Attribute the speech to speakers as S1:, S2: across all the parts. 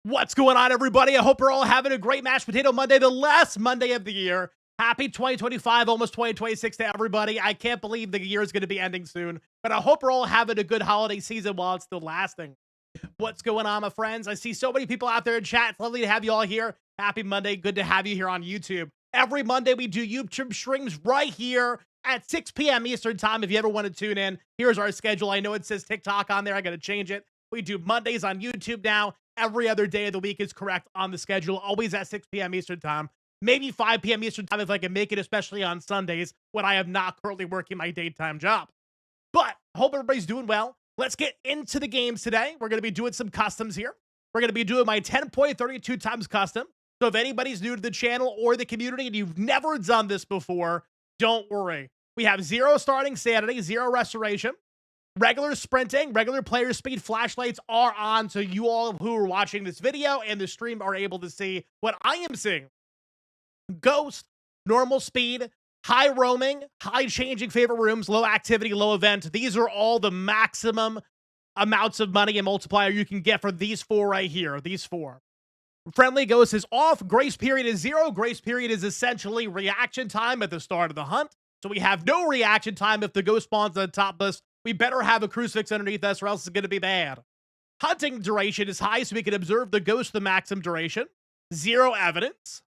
S1: What's going on, everybody? I hope you're all having a great Mashed Potato Monday, the last Monday of the year. Happy 2025, almost 2026 to everybody. I can't believe the year is going to be ending soon, but I hope you're all having a good holiday season while it's still lasting. What's going on, my friends? I see so many people out there in chat. It's lovely to have you all here. Happy Monday. Good to have you here on YouTube. Every Monday, we do YouTube streams right here at 6 p.m. Eastern time. If you ever want to tune in, here's our schedule. I know it says TikTok on there. I got to change it. We do Mondays on YouTube now. Every other day of the week is correct on the schedule, always at 6 p.m. Eastern time. Maybe 5 p.m. Eastern time if I can make it, especially on Sundays when I am not currently working my daytime job. But I hope everybody's doing well. Let's get into the games today. We're going to be doing some customs here. We're going to be doing my 10.32 times custom. So if anybody's new to the channel or the community and you've never done this before, don't worry. We have 0 starting sanity, 0 restoration. Regular sprinting, regular player speed, flashlights are on, so you all who are watching this video and the stream are able to see what I am seeing. Ghost, normal speed, high roaming, high changing favorite rooms, low activity, low event. These are all the maximum amounts of money and multiplier you can get for these 4 right here, these 4. Friendly Ghost is off, grace period is 0. Grace period is essentially reaction time at the start of the hunt. So we have no reaction time if the ghost spawns on the top list. We better have a crucifix underneath us or else it's going to be bad. Hunting duration is high so we can observe the ghost the maximum duration. 0 evidence.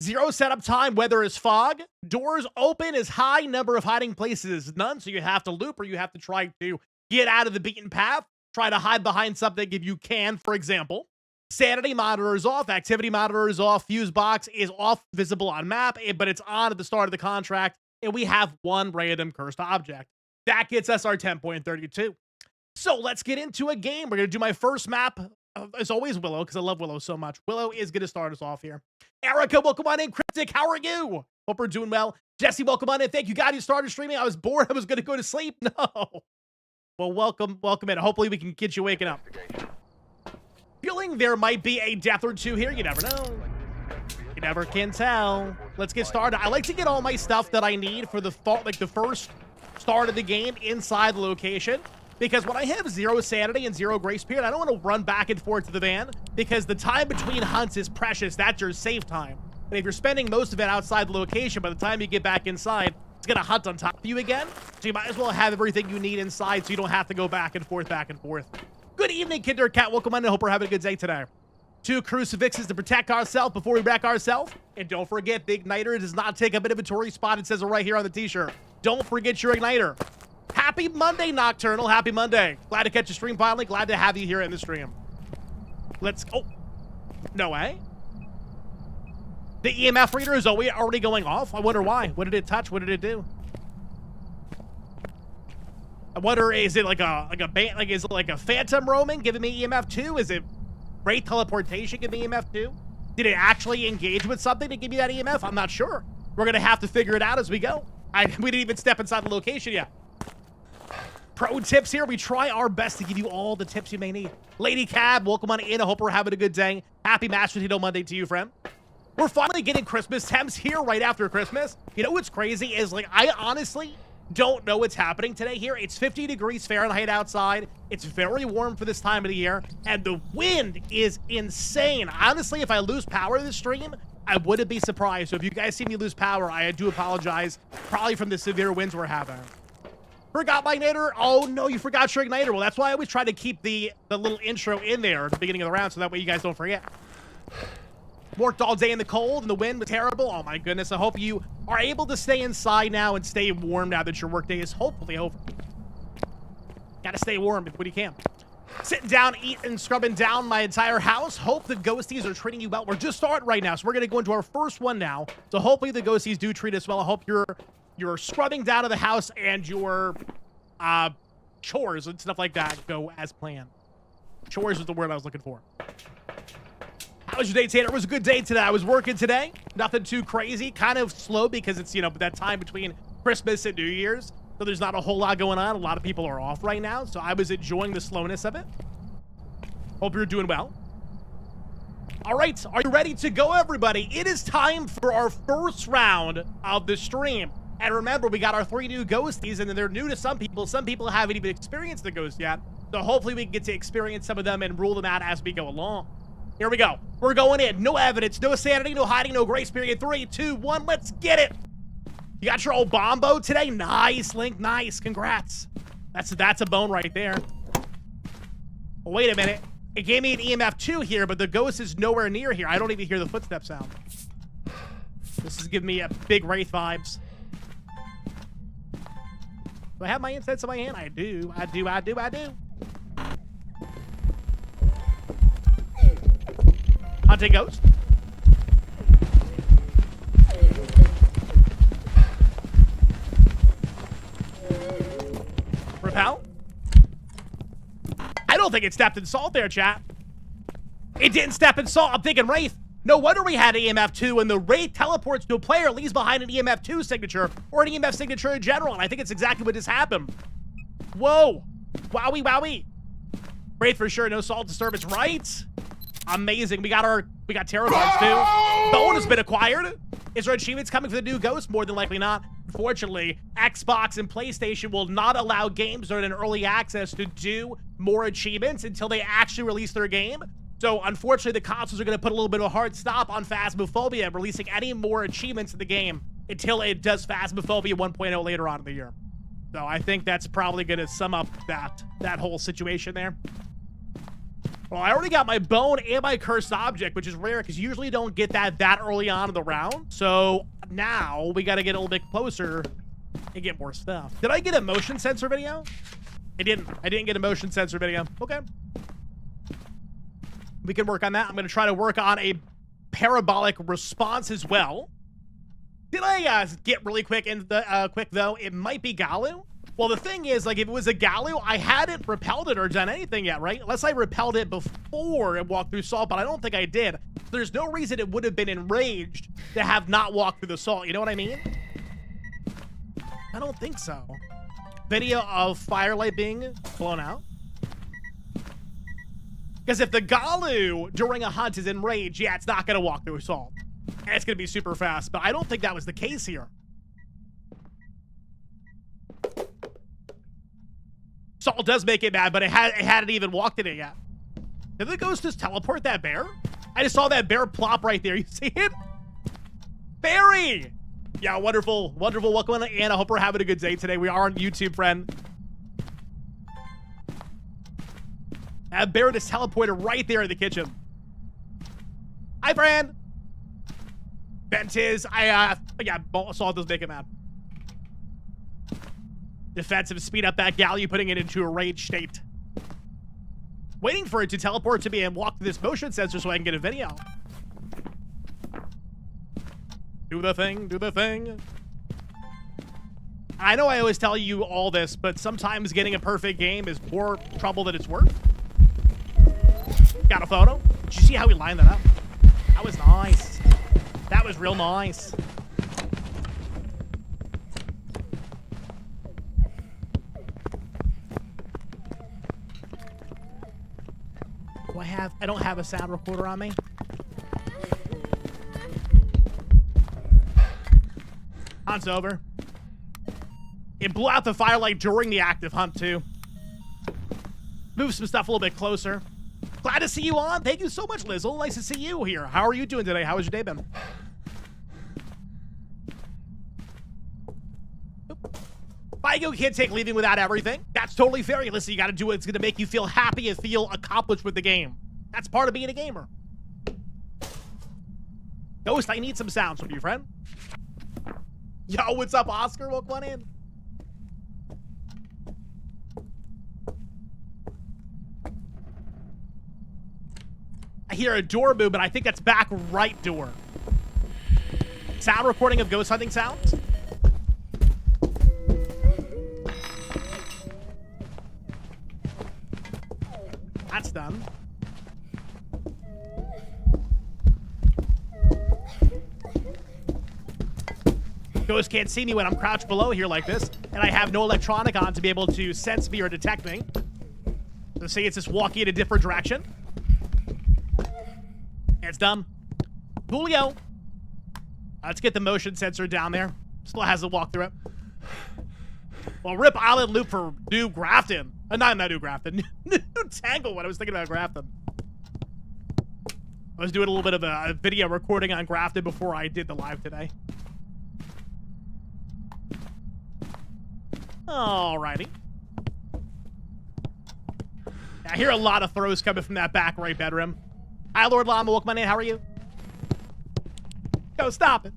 S1: 0 setup time, weather is fog. Doors open is high, number of hiding places is none, so you have to loop or you have to try to get out of the beaten path. Try to hide behind something if you can, for example. Sanity monitor is off, activity monitor is off, fuse box is off, visible on map, but it's on at the start of the contract, and we have 1 random cursed object. That gets us our 10.32. So let's get into a game. We're going to do my first map. As always, Willow, because I love Willow so much. Willow is going to start us off here. Erica, welcome on in. Cryptic, how are you? Hope we're doing well. Jesse, welcome on in. Thank you, God, who started streaming. I was bored. I was going to go to sleep. No. Well, welcome in. Hopefully, we can get you waking up. Feeling there might be a death or 2 here. You never know. You never can tell. Let's get started. I like to get all my stuff that I need for the first start of the game inside the location, because when I have 0 sanity and 0 grace period, I don't want to run back and forth to the van because the time between hunts is precious. That's your save time. And if you're spending most of it outside the location, by the time you get back inside, it's going to hunt on top of you again. So you might as well have everything you need inside so you don't have to go back and forth, Good evening, Kindercat. Welcome on. I hope we're having a good day today. 2 crucifixes to protect ourselves before we wreck ourselves. And don't forget, the igniter does not take up an inventory spot. It says it right here on the t-shirt. Don't forget your igniter. Happy Monday, Nocturnal. Happy Monday. Glad to catch your stream finally. Glad to have you here in the stream. Let's go. No way. The EMF reader is already going off. I wonder why. What did it touch? What did it do? I wonder, is it is it like a phantom roaming giving me EMF 2? Is it Wraith teleportation giving me EMF 2? Did it actually engage with something to give me that EMF? I'm not sure. We're going to have to figure it out as we go. We didn't even step inside the location yet. Pro tips here. We try our best to give you all the tips you may need. Lady Cab, welcome on in. I hope we're having a good day. Happy Mashed Potato Monday to you, friend. We're finally getting Christmas temps here right after Christmas. You know what's crazy is, like, I honestly don't know what's happening today here. It's 50 degrees Fahrenheit outside. It's very warm for this time of the year, and the wind is insane. Honestly, if I lose power this stream, I wouldn't be surprised. So if you guys see me lose power, I do apologize. Probably from the severe winds we're having. Forgot my igniter. Oh no, you forgot your igniter. Well, that's why I always try to keep the little intro in there at the beginning of the round, so that way you guys don't forget. Worked all day in the cold and the wind was terrible. Oh my goodness, I hope you are able to stay inside now and stay warm now that your workday is hopefully over. Gotta stay warm when you can. Sitting down, eating, scrubbing down my entire house. Hope the ghosties are treating you well. We're just starting right now, so we're gonna go into our first one now. So hopefully the ghosties do treat us well. I hope you're scrubbing down to the house and your chores and stuff like that go as planned. Chores is the word I was looking for. How was your day, Tater? It was a good day today. I was working today. Nothing too crazy. Kind of slow because it's, you know, that time between Christmas and New Year's. So there's not a whole lot going on. A lot of people are off right now. So I was enjoying the slowness of it. Hope you're doing well. All right. Are you ready to go, everybody? It is time for our first round of the stream. And remember, we got our 3 new ghosties, and they're new to some people. Some people haven't even experienced the ghost yet. So hopefully we can get to experience some of them and rule them out as we go along. Here we go. We're going in. No evidence, no sanity, no hiding, no grace period. 3, 2, 1. Let's get it. You got your old bombo today? Nice, Link. Nice. Congrats. That's a bone right there. Oh, wait a minute. It gave me an EMF 2 here, but the ghost is nowhere near here. I don't even hear the footstep sound. This is giving me a big Wraith vibes. Do I have my incense in my hand? I do. I do. Hunting ghost. Repel. I don't think it stepped in salt there, chat. It didn't step in salt. I'm thinking Wraith. No wonder we had EMF 2 and the Wraith teleports to a player, leaves behind an EMF 2 signature or an EMF signature in general. And I think it's exactly what just happened. Whoa. Wowie, wowie. Wraith for sure. No salt disturbance. Right. Amazing. We got tarot cards too. Bone has been acquired. Is there achievements coming for the new ghost? More than likely not. Unfortunately, Xbox and PlayStation will not allow games that are in early access to do more achievements until they actually release their game. So unfortunately, the consoles are going to put a little bit of a hard stop on Phasmophobia, releasing any more achievements in the game until it does Phasmophobia 1.0 later on in the year. So I think that's probably going to sum up that whole situation there. Well, I already got my bone and my cursed object, which is rare because you usually don't get that early on in the round. So now we got to get a little bit closer and get more stuff. Did I get a motion sensor video? I didn't get a motion sensor video. Okay. We can work on that. I'm going to try to work on a parabolic response as well. Did I get really quick into the quick though? It might be Galu. Well, the thing is, like, if it was a Galu, I hadn't repelled it or done anything yet, right? Unless I repelled it before it walked through salt, but I don't think I did. There's no reason it would have been enraged to have not walked through the salt. You know what I mean? I don't think so. Video of firelight being blown out. Because if the Galu during a hunt is enraged, yeah, it's not going to walk through salt. And it's going to be super fast, but I don't think that was the case here. Salt does make it mad, but it hadn't even walked in it yet. Did the ghost just teleport that bear? I just saw that bear plop right there. You see it? Barry! Yeah, wonderful. Wonderful. Welcome on, and I hope we're having a good day today. We are on YouTube, friend. That bear just teleported right there in the kitchen. Hi, friend. Bentiz. Yeah, salt does make it mad. Defensive, speed up that Galu, putting it into a rage state. Waiting for it to teleport to me and walk to this motion sensor so I can get a video. Do the thing, do the thing. I know I always tell you all this, but sometimes getting a perfect game is more trouble than it's worth. Got a photo. Did you see how we lined that up? That was nice. That was real nice. don't have a sound recorder on me. Hunt's over. It blew out the firelight during the active hunt, too. Move some stuff a little bit closer. Glad to see you on. Thank you so much, Lizzle. Nice to see you here. How are you doing today? How has your day been? Figo can't take leaving without everything. That's totally fair. Listen, you got to do what's going to make you feel happy and feel accomplished with the game. That's part of being a gamer. Ghost, I need some sounds from you, friend. Yo, what's up, Oscar? Welcome on in. I hear a door move, but I think that's back right door. Sound recording of ghost hunting sounds. That's done. Ghost can't see me when I'm crouched below here like this, and I have no electronic on to be able to sense me or detect me. So see, it's just walking in a different direction. It's done. Julio. Let's get the motion sensor down there. Still has to walk through it. Well, rip Island Loop for New Grafton. Not New Grafton. New Tanglewood. I was thinking about Grafton. I was doing a little bit of a video recording on Grafton before I did the live today. Alrighty. I hear a lot of throws coming from that back right bedroom. Hi, Lord Llama. Welcome on in. How are you? Go, stop it.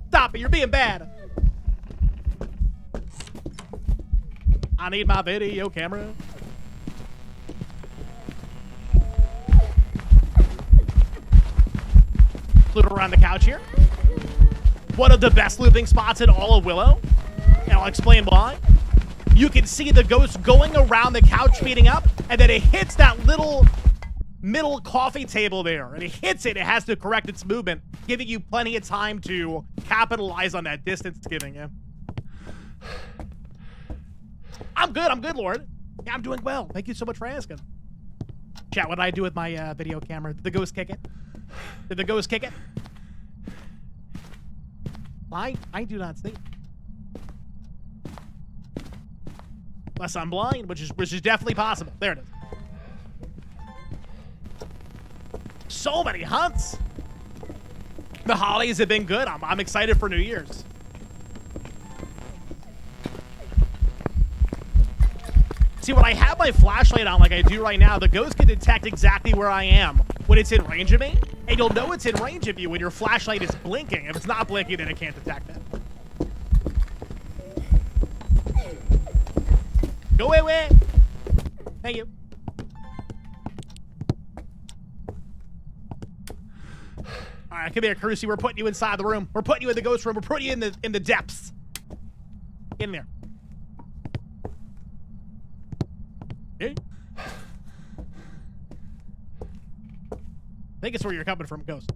S1: Stop it. You're being bad. I need my video camera. Loop around the couch here. One of the best looping spots in all of Willow. And I'll explain why. You can see the ghost going around the couch speeding up, and then it hits that little middle coffee table there. And it hits it. It has to correct its movement, giving you plenty of time to capitalize on that distance it's giving you. I'm good, Lord. Yeah, I'm doing well. Thank you so much for asking. Chat, what did I do with my video camera? Did the ghost kick it? Did the ghost kick it? I do not see. Unless I'm blind, which is definitely possible. There it is. So many hunts. The holidays have been good. I'm excited for New Year's. See, when I have my flashlight on like I do right now, the ghost can detect exactly where I am when it's in range of me. And you'll know it's in range of you when your flashlight is blinking. If it's not blinking, then it can't detect it. Go away. Thank you. All right, come here, Crucy. We're putting you inside the room. We're putting you in the ghost room. We're putting you in the depths. Get in there. Okay. I think it's where you're coming from, Ghost.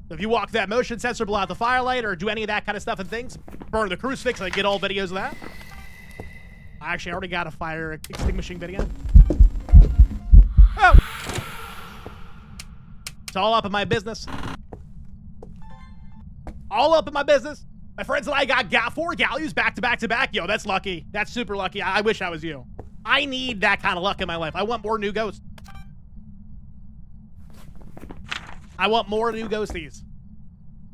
S1: So if you walk that motion sensor, blow out the firelight, or do any of that kind of stuff and things, burn the crucifix, I get all videos of that. I actually already got a fire extinguishing video. Oh! It's all up in my business. All up in my business. My friends and I got 4 galleys back to back to back. Yo, that's lucky. That's super lucky. I wish I was you. I need that kind of luck in my life. I want more new ghosts. I want more new ghosties.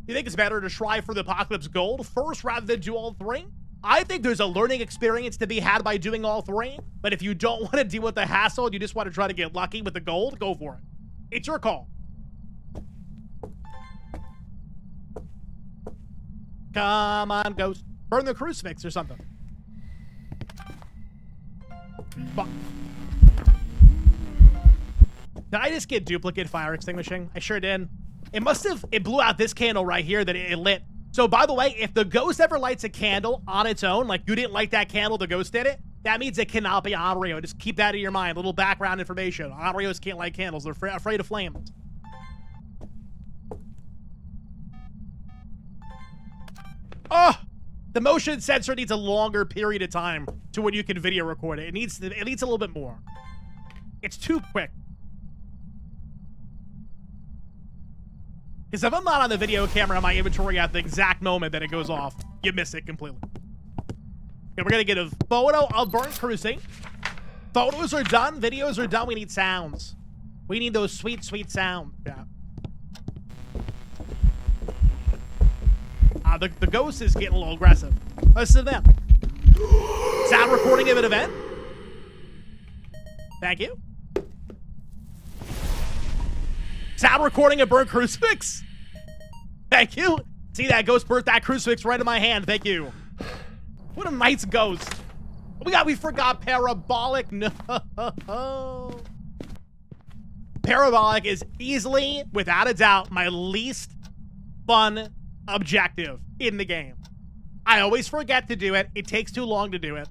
S1: You think it's better to try for the Apocalypse Gold first rather than do all 3? I think there's a learning experience to be had by doing all 3. But if you don't want to deal with the hassle and you just want to try to get lucky with the gold, go for it. It's your call. Come on, ghost. Burn the crucifix or something. Fuck. Did I just get duplicate fire extinguishing? I sure did. It blew out this candle right here that it lit. So by the way, if the ghost ever lights a candle on its own, like you didn't light that candle, the ghost did it, that means it cannot be Onryo. Just keep that in your mind. A little background information. Onryos can't light candles. They're afraid of flames. Oh! The motion sensor needs a longer period of time to when you can video record it. It needs a little bit more. It's too quick. Because if I'm not on the video camera on my inventory at the exact moment that it goes off, you miss it completely. Okay, we're gonna get a photo of burnt cruising. Photos are done, videos are done, we need sounds. We need those sweet, sweet sounds. Yeah. The ghost is getting a little aggressive. Listen to them. Sound recording of an event. Thank you. Sound recording of burnt crucifix. Thank you. See that ghost burnt that crucifix right in my hand. Thank you. What a nice ghost. We forgot parabolic. No. Parabolic is easily, without a doubt, my least fun objective in the game. I always forget to do it. It takes too long to do it.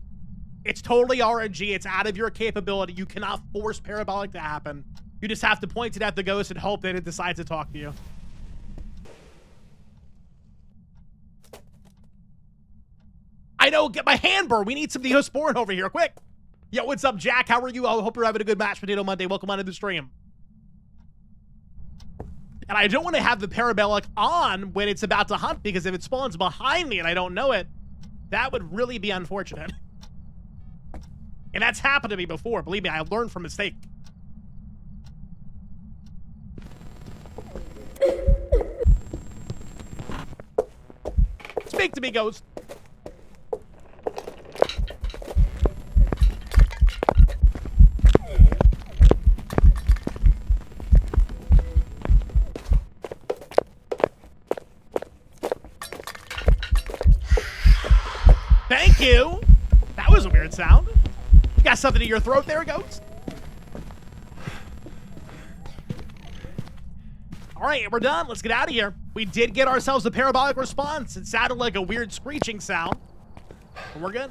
S1: It's totally RNG. It's out of your capability. You cannot force parabolic to happen. You just have to point it at the ghost and hope that it decides to talk to you. I know, get my hand burned. We need some Neosporin over here, quick. Yo, what's up, Jack? How are you? I hope you're having a good Mashed Potato Monday. Welcome onto the stream. And I don't want to have the parabolic on when it's about to hunt, because if it spawns behind me and I don't know it, that would really be unfortunate. And that's happened to me before. Believe me, I learned from mistake. Speak to me, ghost. Thank you. That was a weird sound. You got something in your throat there, ghost? All right, we're done. Let's get out of here. We did get ourselves a parabolic response. It sounded like a weird screeching sound. But we're good.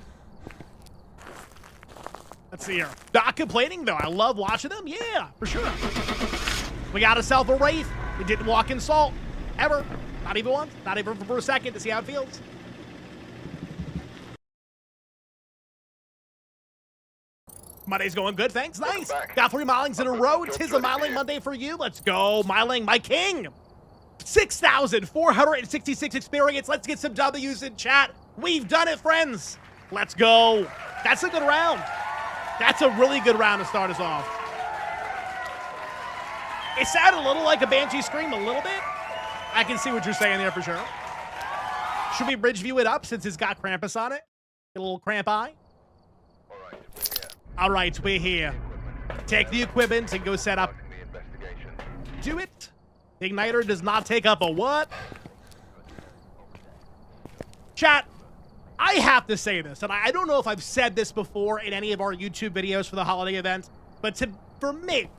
S1: Let's see here. Not complaining, though. I love watching them. Yeah, for sure. We got ourselves a Wraith. We didn't walk in salt. Ever. Not even once. Not even for a second to see how it feels. Monday's going good, thanks. Nice. Got 3 milings in a row. Tis a miling Monday for you. Let's go. Miling, my king. 6,466 experience. Let's get some W's in chat. We've done it, friends. Let's go. That's a good round. That's a really good round to start us off. It sounded a little like a Banshee scream, a little bit. I can see what you're saying there for sure. Should we Bridgeview it up since it's got Krampus on it? Get a little cramp eye. All right, we're here. Take the equipment and go set up. Do it. The igniter does not take up a what? Chat, I have to say this, and I don't know if I've said this before in any of our YouTube videos for the holiday event, but for me,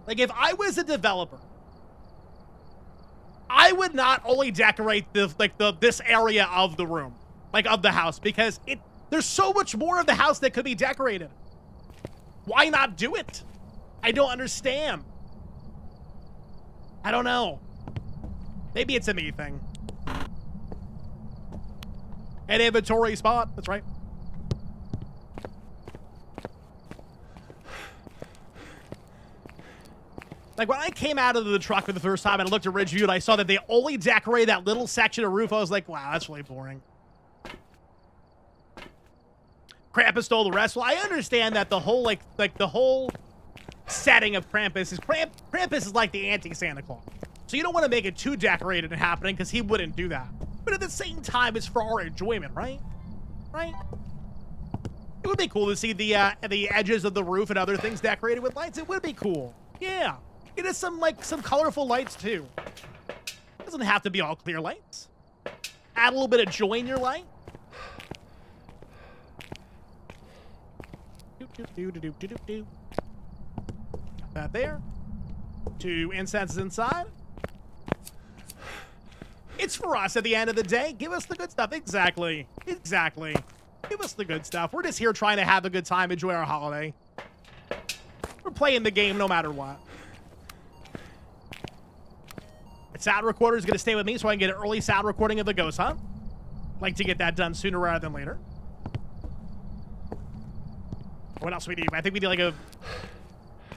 S1: like if I was a developer, I would not only decorate this area of the room, like of the house, because there's so much more of the house that could be decorated. Why not do it? I don't understand. I don't know. Maybe it's a me thing. An inventory spot. That's right. Like when I came out of the truck for the first time and I looked at Bridgeview and I saw that they only decorated that little section of roof, I was like, wow, that's really boring. Krampus stole the rest. Well, I understand that the whole like the whole setting of Krampus is like the anti-Santa Claus. So you don't want to make it too decorated and happening because he wouldn't do that. But at the same time, it's for our enjoyment, right? Right? It would be cool to see the edges of the roof and other things decorated with lights. It would be cool. Yeah. It is some colorful lights too. It doesn't have to be all clear lights. Add a little bit of joy in your light. Got that there. 2 incenses inside. It's for us at the end of the day. Give us the good stuff. Exactly. Exactly. Give us the good stuff. We're just here trying to have a good time, enjoy our holiday. We're playing the game no matter what. The sound recorder is going to stay with me so I can get an early sound recording of the ghost hunt. Like to get that done sooner rather than later. What else do we need? I think we need like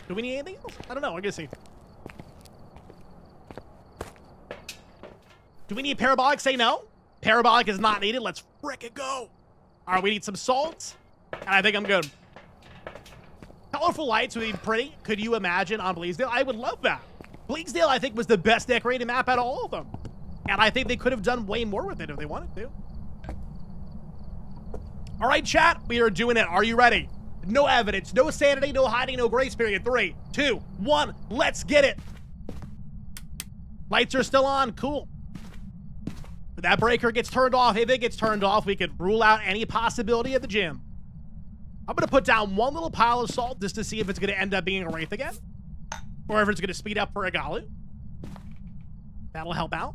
S1: Do we need anything else? I don't know. We're gonna see. Do we need parabolic? Say no. Parabolic is not needed. Let's frickin' go. All right, we need some salt, and I think I'm good. Colorful lights would be pretty. Could you imagine on Bleasdale? I would love that. Bleasdale, I think, was the best decorated map out of all of them. And I think they could have done way more with it if they wanted to. All right, chat, we are doing it. Are you ready? No evidence, no sanity, no hiding, no grace period. 3, 2, 1, let's get it. Lights are still on, cool. If that breaker gets turned off, if it gets turned off, we could rule out any possibility of the gym. I'm gonna put down one little pile of salt just to see if it's gonna end up being a Wraith again, or if it's gonna speed up for a Galu. That'll help out.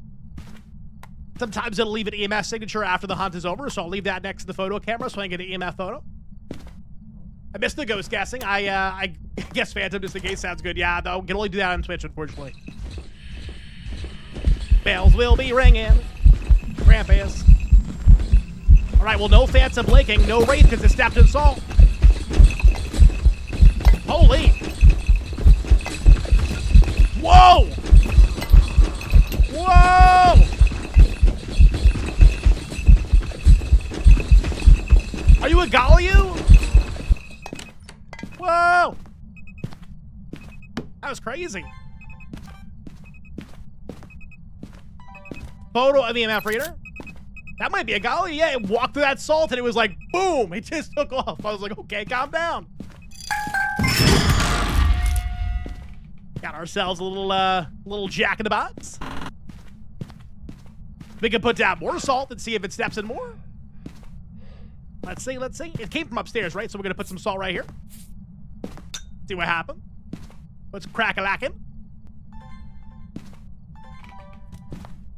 S1: Sometimes it'll leave an EMF signature after the hunt is over, so I'll leave that next to the photo camera so I can get an EMF photo. I missed the ghost guessing. I guess Phantom just in case sounds good. Yeah, though, can only do that on Twitch, unfortunately. Bells will be ringing. Krampus. All right, well, no Phantom blinking, no Wraith because it stepped in salt. Holy. Whoa! Whoa! Are you a Goryo? Whoa! That was crazy. Photo of the EMF reader. That might be a Goryo. Yeah, it walked through that salt and it was like, boom, it just took off. I was like, okay, calm down. Got ourselves a little jack in the box. We can put down more salt and see if it steps in more. Let's see, let's see. It came from upstairs, right? So we're gonna put some salt right here. See what happened. Let's crack-a-lackin'.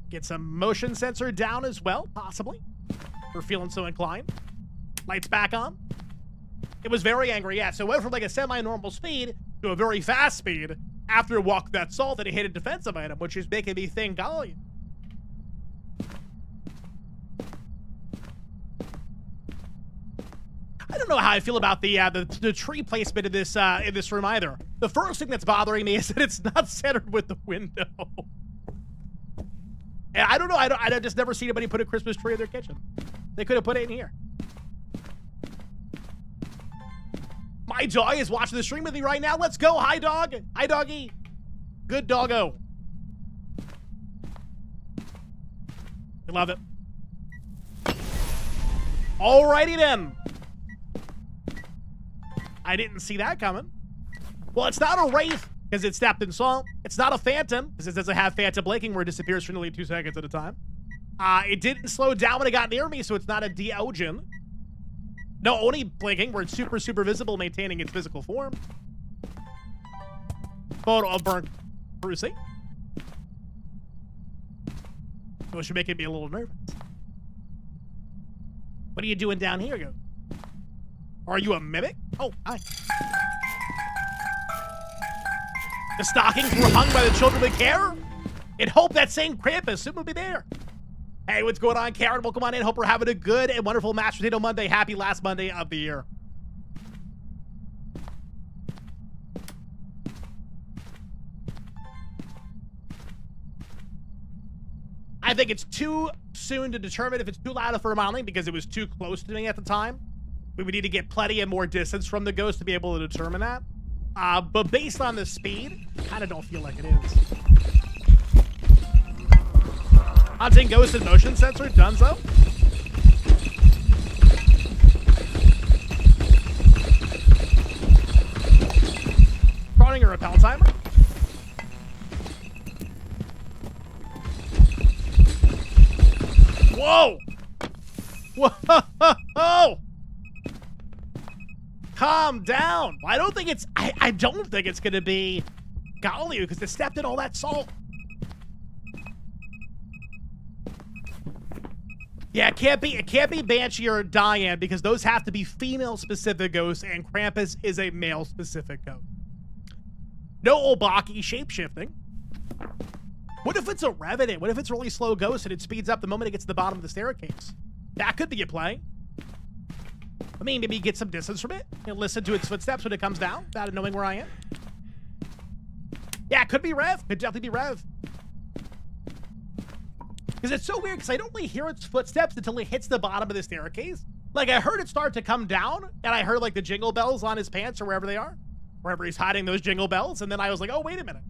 S1: Get some motion sensor down as well, possibly. We're feeling so inclined. Lights back on. It was very angry, yeah. So it went from like a semi-normal speed to a very fast speed after it walked that salt and it hit a defensive item, which is making me think, golly. I don't know how I feel about the tree placement in this room either. The first thing that's bothering me is that it's not centered with the window. And I don't know. I just never see anybody put a Christmas tree in their kitchen. They could have put it in here. My dog is watching the stream with me right now. Let's go. Hi, dog. Hi, doggy. Good doggo. I love it. Alrighty then. I didn't see that coming. Well, it's not a Wraith because it stepped in salt. It's not a Phantom because it doesn't have Phantom blinking where it disappears for nearly 2 seconds at a time. It didn't slow down when it got near me, so it's not a Diogen. No, only blinking where it's super, super visible, maintaining its physical form. Photo of burnt Brucey. Which should make me a little nervous. What are you doing down here, Go? Are you a mimic? Oh, hi. The stockings were hung by the children with care. In hope that same Krampus soon will be there. Hey, what's going on, Karen? Welcome on in. Hope we're having a good and wonderful Mashed Potato Monday. Happy last Monday of the year. I think it's too soon to determine if it's too loud for modeling because it was too close to me at the time. We would need to get plenty of more distance from the ghost to be able to determine that. But based on the speed, I kind of don't feel like it is. Hunting ghost and motion sensor, donezo. Running a repel timer. Whoa! Whoa! Calm down. I don't think it's. I don't think it's gonna be Goryo because they stepped in all that salt. Yeah, it can't be Banshee or Diane because those have to be female-specific ghosts, and Krampus is a male-specific ghost. No Obaki shape-shifting. What if it's a Revenant? What if it's a really slow ghost and it speeds up the moment it gets to the bottom of the staircase? That could be a play. I mean, maybe get some distance from it and listen to its footsteps when it comes down without knowing where I am. Yeah, it could be Rev. Could definitely be Rev. Because it's so weird, because I don't really hear its footsteps until it hits the bottom of the staircase. Like, I heard it start to come down, and I heard, like, the jingle bells on his pants or wherever they are. Wherever he's hiding those jingle bells, and then I was like, oh, wait a minute.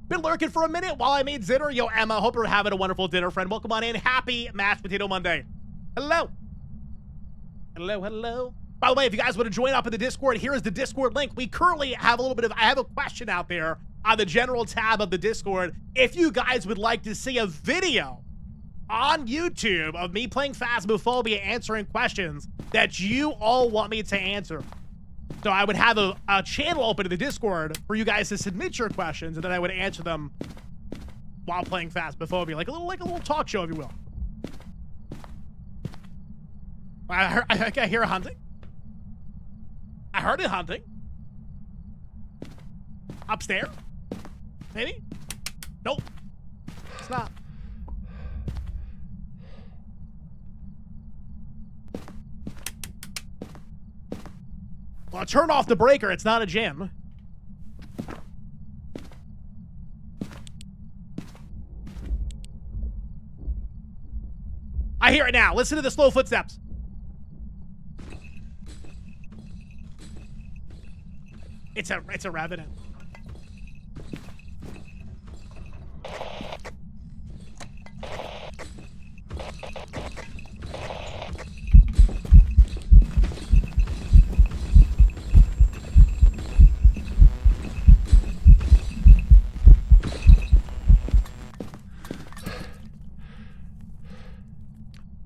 S1: Been lurking for a minute while I made dinner. Yo, Emma, hope you're having a wonderful dinner, friend. Welcome on in. Happy Mashed Potato Monday. Hello. Hello, hello. By the way, if you guys want to join up in the Discord, here is the Discord link. We currently have a little bit of, I have a question out there on the general tab of the Discord. If you guys would like to see a video on YouTube of me playing Phasmophobia, answering questions that you all want me to answer. So I would have a channel open to the Discord for you guys to submit your questions, and then I would answer them while playing Phasmophobia, like a little talk show, if you will. I hear a hunting. I heard it hunting. Upstairs? Maybe? Nope. It's not. Well, turn off the breaker. It's not a gym. I hear it now. Listen to the slow footsteps. It's a revenant.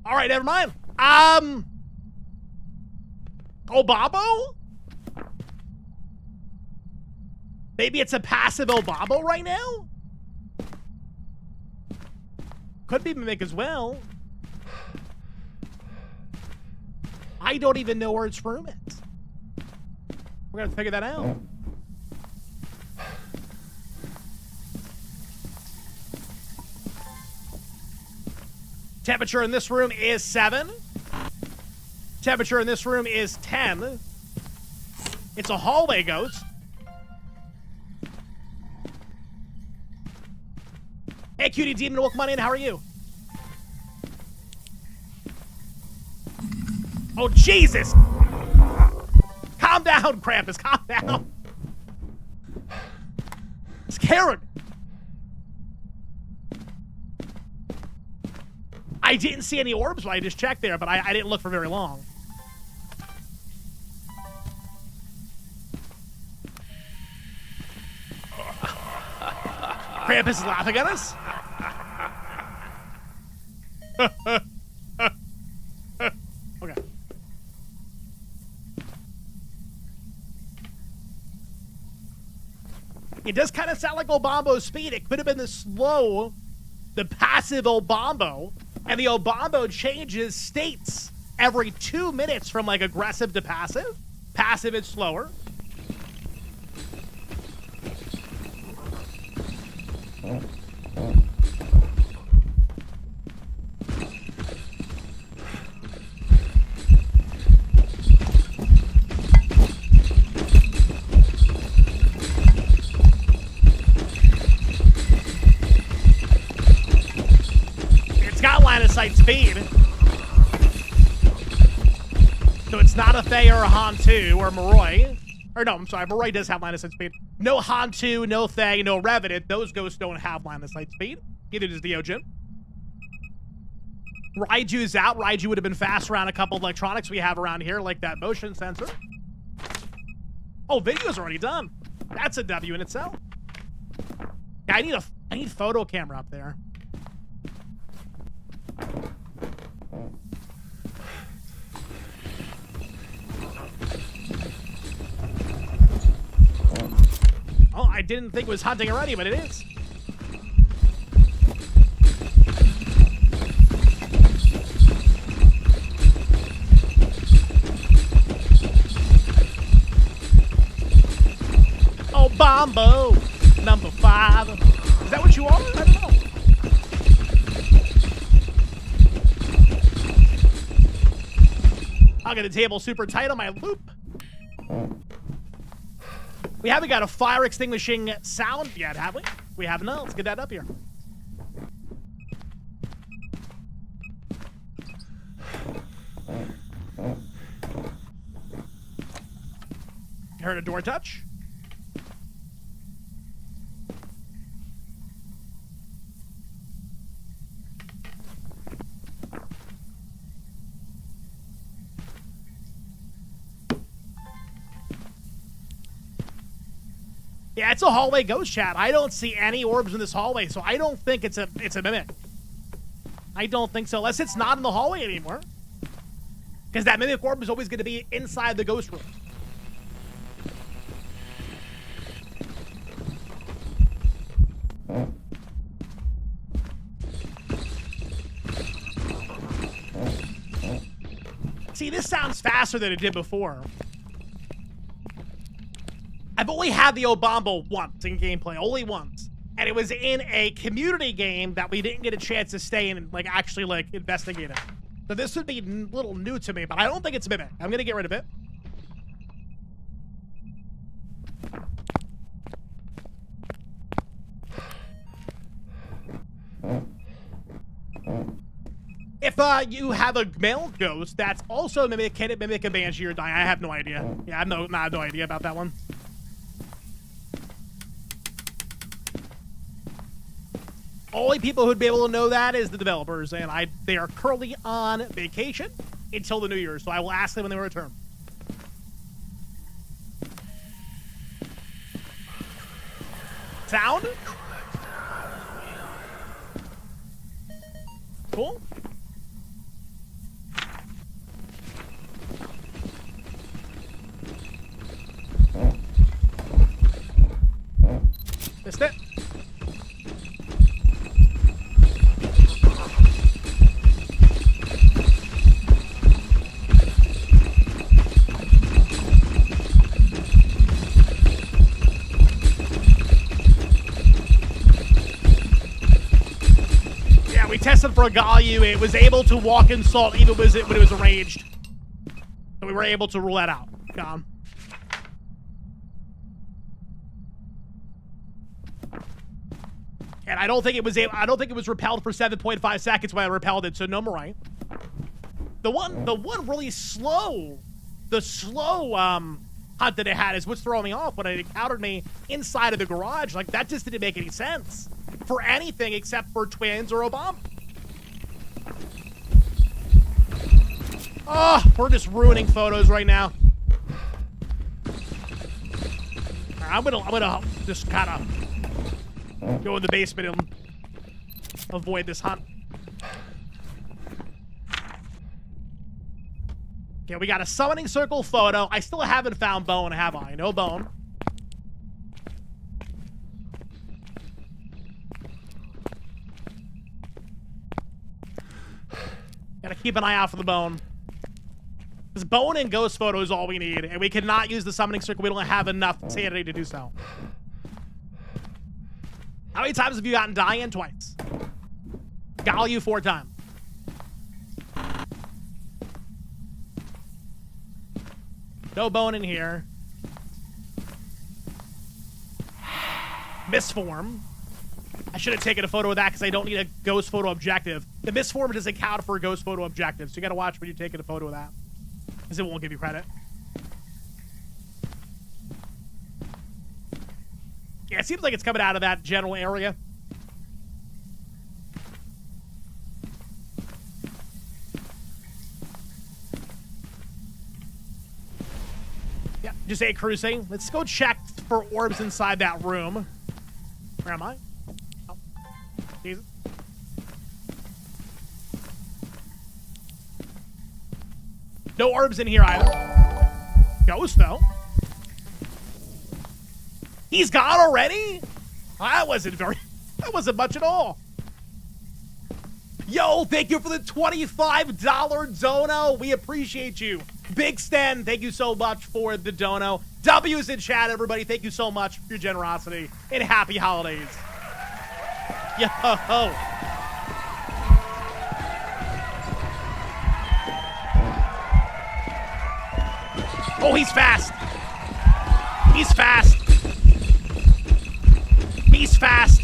S1: All right, never mind. Obabo? Maybe it's a passive Obabo right now? Could be Mimic as well. I don't even know where its room is. We're gonna figure that out. Temperature in this room is 7. Temperature in this room is 10. It's a hallway ghost. Hey, Cutie Demon, welcome on in. How are you? Oh, Jesus! Calm down, Krampus. Calm down. Scared. I didn't see any orbs when I just checked there, but I didn't look for very long. Krampus is laughing at us. Okay. It does kind of sound like Obambo's speed. It could have been the passive Obambo. And the Obambo changes states every 2 minutes from like aggressive to passive. Passive is slower. Line of sight speed. So it's not a Thay or a Han2 or Moroi. Or no, I'm sorry, Moroi does have line of sight speed. No Han2, no Thay, no Revenant. Those ghosts don't have line of sight speed. Neither does Diogen. Raiju's out. Raiju would have been fast around a couple of electronics we have around here, like that motion sensor. Oh, video's already done. That's a W in itself. Yeah, I need a photo camera up there. Oh, I didn't think it was hunting already, but it is. Oh, Bombo, number 5. Is that what you are? I don't know. I'll get a table super tight on my loop. We haven't got a fire extinguishing sound yet, have we? We haven't. No, let's get that up here. You heard a door touch? Yeah, it's a hallway ghost chat. I don't see any orbs in this hallway, so I don't think it's a mimic. I don't think so, unless it's not in the hallway anymore. Because that mimic orb is always going to be inside the ghost room. See, this sounds faster than it did before. I've only had the Obombo once in gameplay, only once. And it was in a community game that we didn't get a chance to stay in and actually investigate it. So this would be a little new to me, but I don't think it's Mimic. I'm gonna get rid of it. If you have a male ghost, that's also a Mimic. Can it mimic a Banshee or die? I have no idea. Yeah, I have no idea about that one. Only people who'd be able to know that is the developers, and they are currently on vacation until the New Year, so I will ask them when they return. Sound? Cool. Missed it. We tested for a Goryo. It was able to walk in salt even when it was arranged. So we were able to rule that out. Gone. And I don't think it was repelled for 7.5 seconds when I repelled it, so no Morai. The one really slow, hunt that it had is what's throwing me off when it encountered me inside of the garage. Like, that just didn't make any sense for anything except for twins or a bomb. Oh, we're just ruining photos right now. I'm gonna just kind of go in the basement and avoid this hunt. Okay, we got a summoning circle photo. I still haven't found Bone, have I? No Bone. Gotta keep an eye out for the Bone. Because Bone and Ghost photo is all we need, and we cannot use the summoning circle. We don't have enough sanity to do so. How many times have you gotten Diogen? Twice. Goryo 4 times. No Bone in here. Misform. I should have taken a photo of that because I don't need a ghost photo objective. The misform doesn't count for a ghost photo objective, so you gotta watch when you're taking a photo of that, because it won't give you credit. Yeah, it seems like it's coming out of that general area. Yeah, just a cruising. Let's go check for orbs inside that room. Where am I? Oh, Jesus. No orbs in here either. Ghost, though. He's gone already? That wasn't much at all. Yo, thank you for the $25 dono. We appreciate you. Big Sten, thank you so much for the dono. W's in chat, everybody. Thank you so much for your generosity. And happy holidays. Yo. Oh, he's fast. He's fast. He's fast.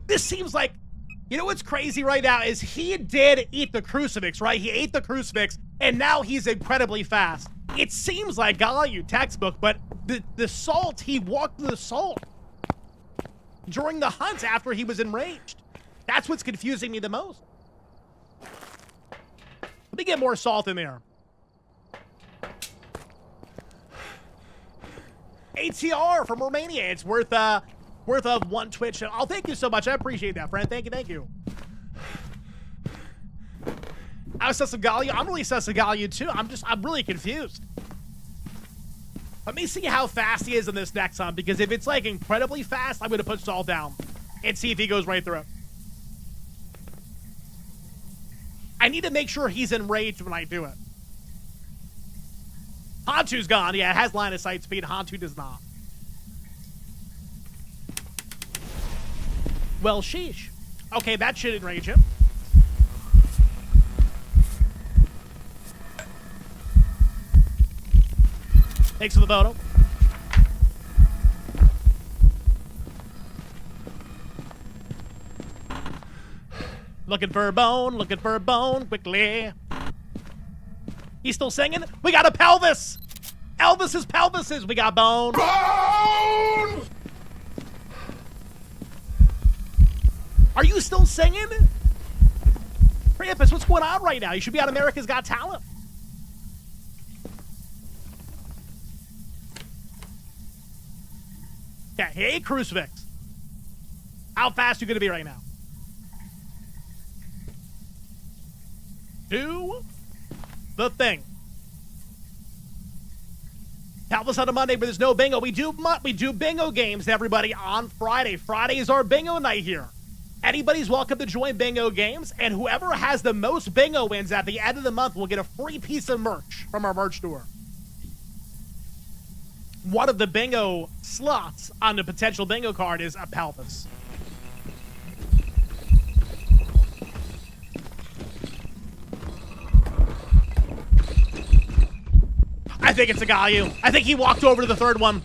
S1: This seems like, you know what's crazy right now is he did eat the crucifix, right? He ate the crucifix, and now he's incredibly fast. It seems like Goryo textbook, but the salt, he walked the salt during the hunt after he was enraged. That's what's confusing me the most. Let me get more salt in there. ATR from Romania. It's worth of one Twitch. Oh, thank you so much. I appreciate that, friend. Thank you, thank you. I was sus of Goryo. I'm really sus of Goryo too. I'm really confused. Let me see how fast he is in this next hunt, because if it's like incredibly fast, I'm gonna put salt down and see if he goes right through it. I need to make sure he's enraged when I do it. Hantu's gone. Yeah, it has line of sight speed. Hantu does not. Well, sheesh. Okay, that should enrage him. Thanks for the photo. Looking for a bone, quickly. He's still singing. We got a pelvis. Elvis's pelvises. We got bone. Bone! Are you still singing? Krampus, what's going on right now? You should be on America's Got Talent. Okay, hey, Crucifix. How fast are you going to be right now? Do the thing. Tell us on a Monday, but there's no bingo. We do bingo games, everybody, on Friday. Friday is our bingo night here. Anybody's welcome to join bingo games, and whoever has the most bingo wins at the end of the month will get a free piece of merch from our merch store. One of the bingo slots on the potential bingo card is a pelvis. I think it's a Goryo. I think he walked over to the third one.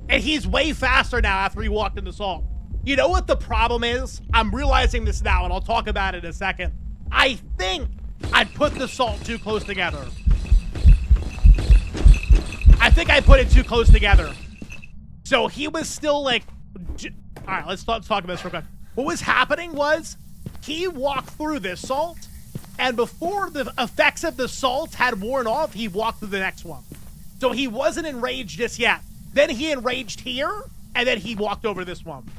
S1: And he's way faster now after he walked into salt. You know what the problem is? I'm realizing this now, and I'll talk about it in a second. I think I put the salt too close together. I think I put it too close together. So he was still like... All right, let's talk about this real quick. What was happening was he walked through this salt, and before the effects of the salt had worn off, he walked through the next one. So he wasn't enraged just yet. Then he enraged here, and then he walked over this one.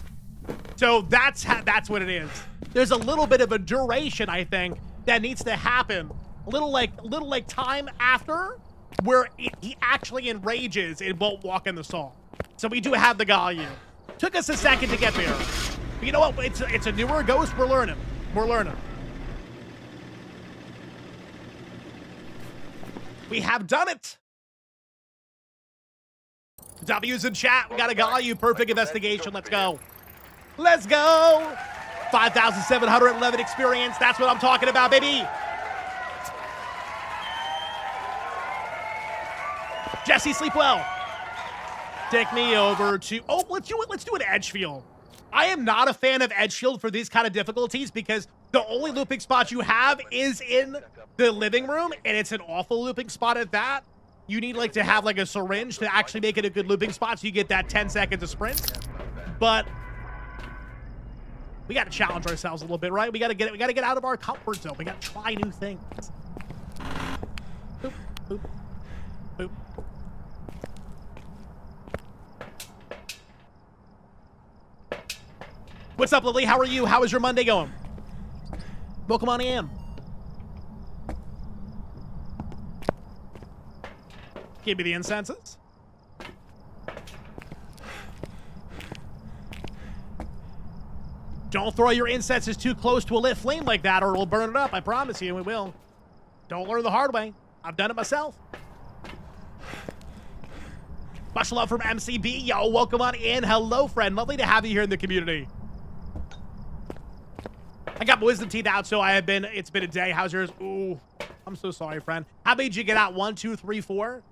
S1: So that's what it is. There's a little bit of a duration, I think, that needs to happen. A little like time after, where he actually enrages and won't walk in the salt. So we do have the Goryo. Took us a second to get there. But you know what? It's a newer ghost. We're learning. We have done it. W's in chat. We got a Goryo. Perfect investigation. Let's go. 5,711 experience. That's what I'm talking about, baby. Jesse, sleep well. Take me over to... Oh, let's do an Edgefield. I am not a fan of Edgefield for these kind of difficulties because the only looping spot you have is in the living room, and it's an awful looping spot at that. You need to have a syringe to actually make it a good looping spot so you get that 10 seconds of sprint. But we got to challenge ourselves a little bit, right? We got to get out of our comfort zone. We got to try new things. Boop, boop, boop. What's up, Lily? How are you? How is your Monday going? Welcome on in. Give me the incenses. Don't throw your incenses too close to a lit flame like that or it'll burn it up. I promise you, it will. Don't learn the hard way. I've done it myself. Much love from MCB. Yo, welcome on in. Hello, friend. Lovely to have you here in the community. I got my wisdom teeth out, so it's been a day. How's yours? Ooh, I'm so sorry, friend. How many did you get out? 1, 2, 3, 4?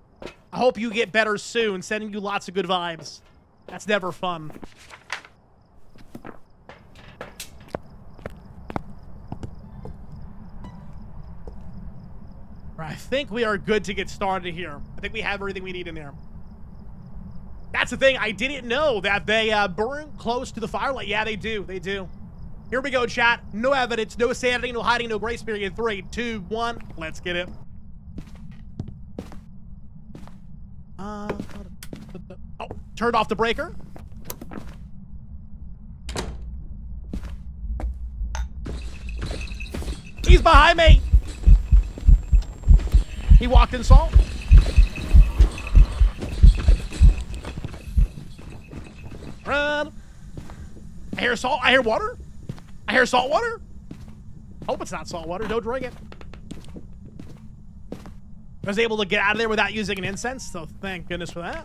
S1: I hope you get better soon. Sending you lots of good vibes. That's never fun. I think we are good to get started here. I think we have everything we need in there. That's the thing. I didn't know that they burn close to the firelight. Yeah, they do. They do. Here we go, chat. No evidence, no sanity, no hiding, no grace period. 3, 2, 1. Let's get it. Oh, turned off the breaker. He's behind me. He walked in salt. Run. I hear salt. I hear water. I hear salt water. Hope it's not salt water. Don't drink it. I was able to get out of there without using an incense, so thank goodness for that.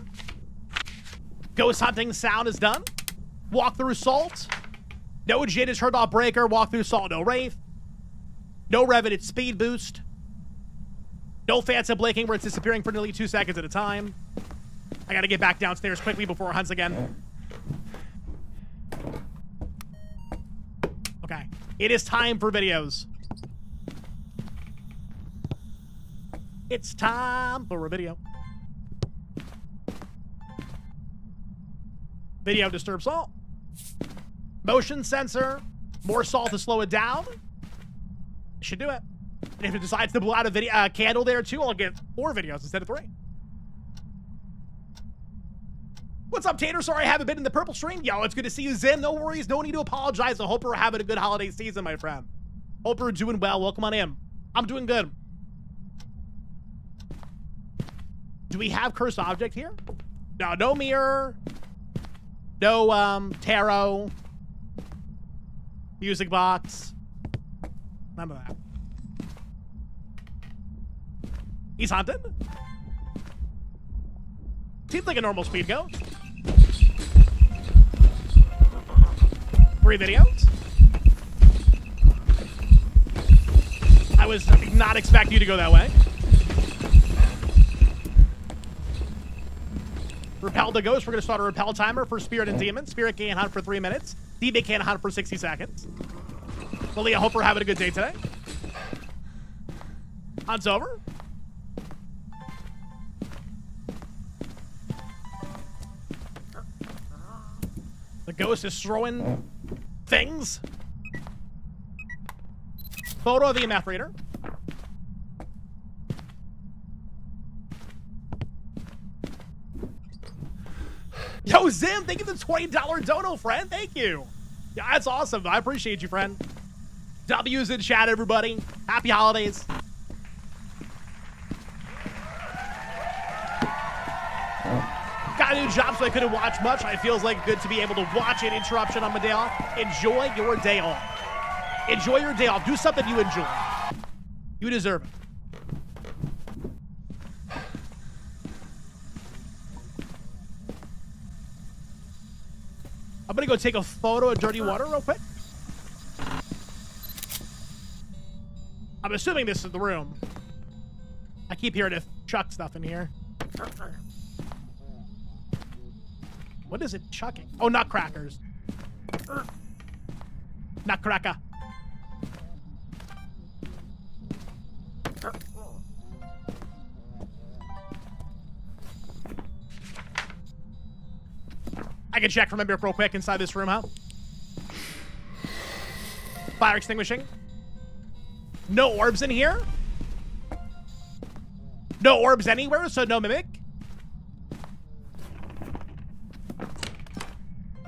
S1: Ghost hunting sound is done. Walk through salt. No Jin is turned off breaker. Walk through salt. No Wraith. No Revenant speed boost. No phantom blinking where it's disappearing for nearly 2 seconds at a time. I gotta get back downstairs quickly before it hunts again. Okay. It is time for videos. It's time for a video. Video disturb salt. Motion sensor. More salt to slow it down. Should do it. And if it decides to blow out a video candle there too, I'll get 4 videos instead of 3. What's up, Tater? Sorry I haven't been in the purple stream. Yo, it's good to see you, Zim. No worries. No need to apologize. I hope you're having a good holiday season, my friend. Hope you're doing well. Welcome on in. I'm doing good. Do we have cursed object here? No, no mirror. No, tarot. Music box. None of that. He's hunted. Seems like a normal speed go. 3 videos. I was not expecting you to go that way. Repel the ghost. We're going to start a repel timer for Spirit and Demon. Spirit can't hunt for 3 minutes. Demon can't hunt for 60 seconds. Lily, I hope we're having a good day today. Hunt's over. The ghost is throwing things. Photo of the EMF reader. Yo, Zim, thank you for the $20 dono, friend. Thank you. Yeah, that's awesome. I appreciate you, friend. W's in chat, everybody. Happy holidays. Got a new job, so I couldn't watch much. It feels like good to be able to watch an interruption on my day off. Enjoy your day off. Enjoy your day off. Do something you enjoy. You deserve it. I'm gonna go take a photo of dirty water real quick. I'm assuming this is the room. I keep hearing it chuck stuff in here. What is it chucking? Oh, nutcrackers. Nutcracker. I can check, remember, real quick inside this room, huh? Fire extinguishing. No orbs in here. No orbs anywhere, so no mimic.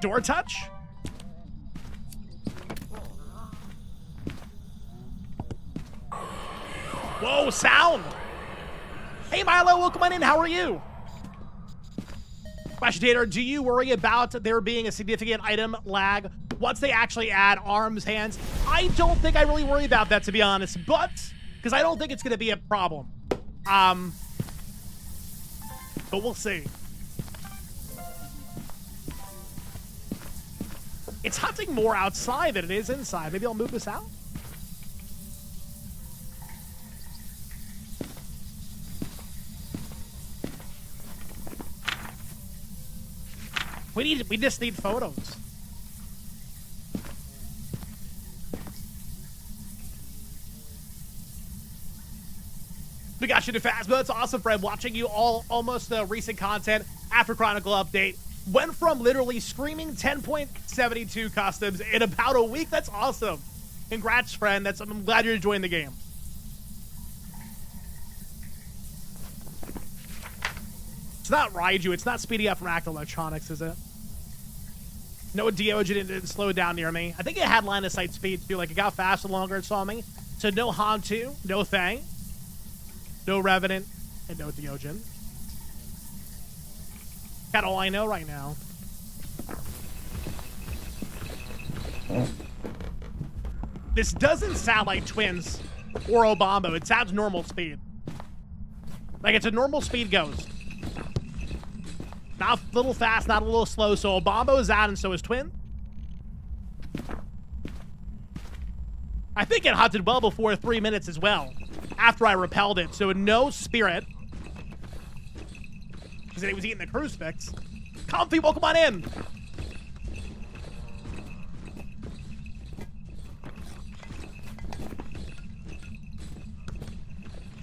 S1: Door touch. Whoa, sound. Hey, Milo, welcome on in. How are you? Tater, do you worry about there being a significant item lag once they actually add arms, hands? I don't think I really worry about that, to be honest, but because I don't think it's going to be a problem. But we'll see. It's hunting more outside than it is inside. Maybe I'll move this out. We just need photos. We got you to Phasmo. That's awesome, Fred. Watching you all almost recent content after Chronicle update. Went from literally screaming 10.72 customs in about a week. That's awesome. Congrats, friend. I'm glad you're enjoying the game. It's not Raiju. It's not speeding up from Act Electronics, is it? No Diogen didn't slow down near me. I think it had line of sight speed too. Like it got faster the longer it saw me. So no Hantu, no Thang, no Revenant, and no Diogen. Got all I know right now. This doesn't sound like Twins or Obambo. It sounds normal speed. Like it's a normal speed ghost. Not a little fast, not a little slow. So Obambo is out and so is Twin. I think it hunted well before 3 minutes as well. After I repelled it. So no Spirit. Because he was eating the crucifix. Comfy, welcome on in.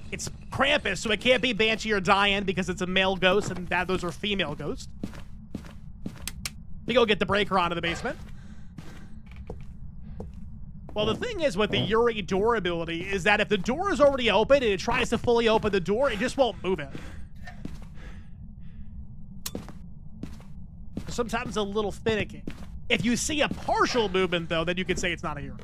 S1: It's Krampus, so it can't be Banshee or Diane because it's a male ghost, and those are female ghosts. We go get the breaker onto the basement. Well, the thing is with the Yuri door ability is that if the door is already open and it tries to fully open the door, it just won't move it. Sometimes a little finicky. If you see a partial movement, though, then you can say it's not a Yuri.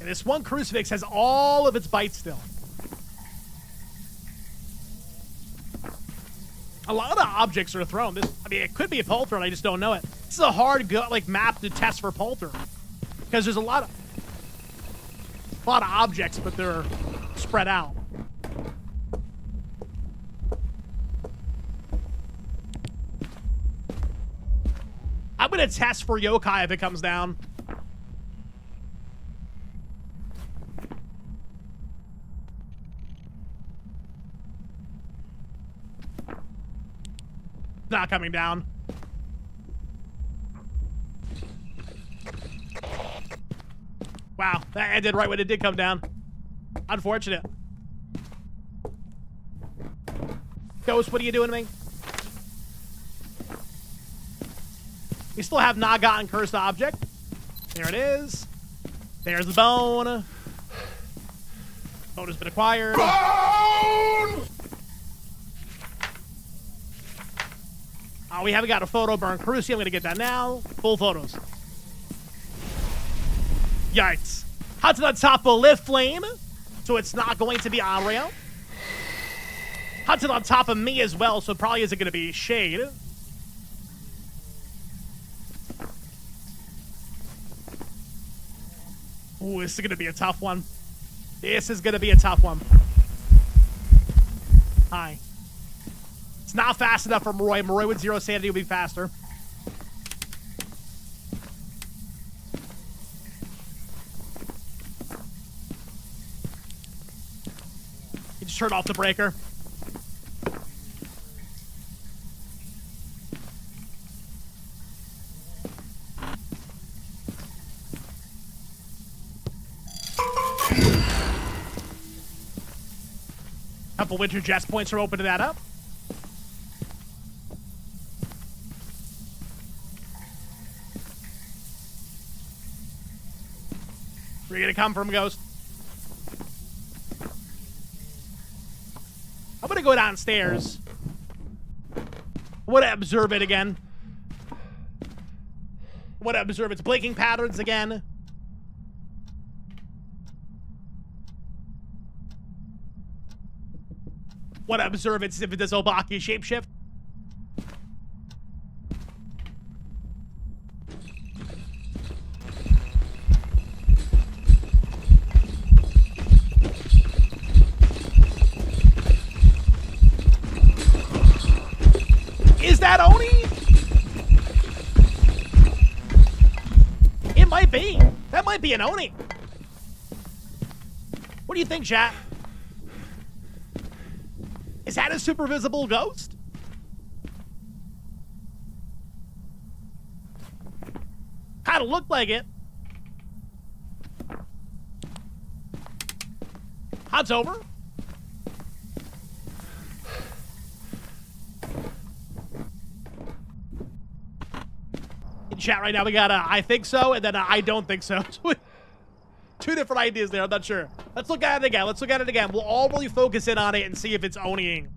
S1: And this one crucifix has all of its bites still. A lot of objects are thrown. I mean, it could be a Polter, and I just don't know it. This is a hard map to test for Polter. Because there's a lot of objects, but they're spread out. I'm gonna test for yokai if it comes down. Not coming down. Wow, that ended right when it did come down. Unfortunate. Ghost, what are you doing to me? We still have not gotten cursed object. There it is. There's the bone. Bone has been acquired. Bone! Oh, we haven't got a photo burn Cruci. I'm gonna get that now. Full photos. Yikes. Hunted on top of Lift Flame, so it's not going to be Onryo. Hunted on top of me as well, so it probably isn't gonna be Shade. Ooh, this is gonna be a tough one. This is gonna be a tough one. Hi. It's not fast enough for Moroi. Moroi with 0 sanity will be faster. You just turned off the breaker. Couple Winter Jets points are opening that up. Where are you gonna come from, Ghost? I'm gonna go downstairs. I want to observe it again. I want to observe its blinking patterns again. Want to observe if it does Obaki shapeshift. be an Oni. What do you think, chat? Is that a super visible ghost? Kind of looked like it. Hunt's over. In chat right now, we got I think so, and then I don't think so. Two different ideas there. I'm not sure. Let's look at it again. Let's look at it again. We'll all really focus in on it and see if it's Oniing.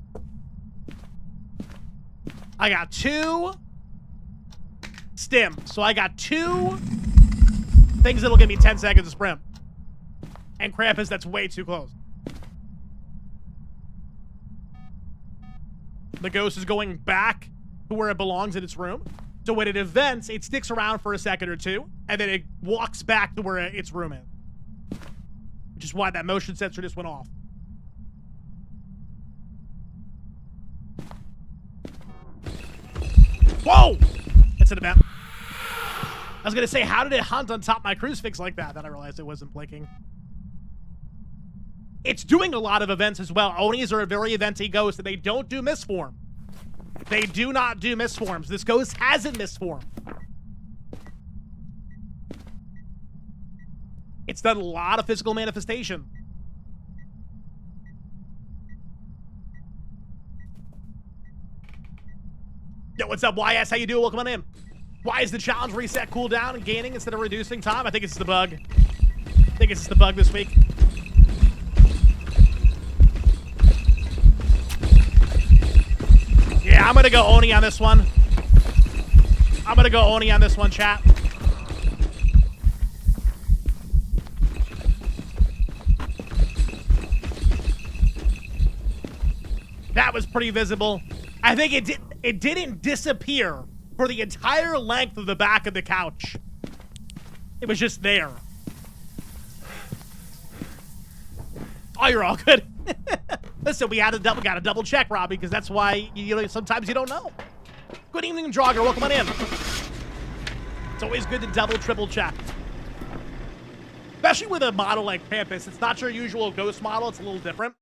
S1: I got 2 stim. So I got 2 things that'll give me 10 seconds of sprint. And Krampus, that's way too close. The ghost is going back to where it belongs in its room. So when it events, it sticks around for a second or two, and then it walks back to where its room is. Which is why that motion sensor just went off. Whoa! It's an event. I was gonna say, how did it hunt on top of my crucifix like that? Then I realized it wasn't blinking. It's doing a lot of events as well. Onis are a very eventy ghost, and they don't do misform. They do not do misforms. This ghost hasn't misformed. It's done a lot of physical manifestation. Yo, what's up, YS? How you doing? Welcome on in. Why is the challenge reset cooldown and gaining instead of reducing time? I think it's the bug. I think it's just the bug this week. Yeah, I'm gonna go Oni on this one. I'm gonna go Oni on this one, chat. That was pretty visible. I think it didn't disappear for the entire length of the back of the couch. It was just there. Oh, you're all good. Listen, we got to double check, Robbie, because that's why sometimes you don't know. Good evening, Jogger. Welcome on in. It's always good to double, triple check. Especially with a model like Krampus. It's not your usual ghost model. It's a little different.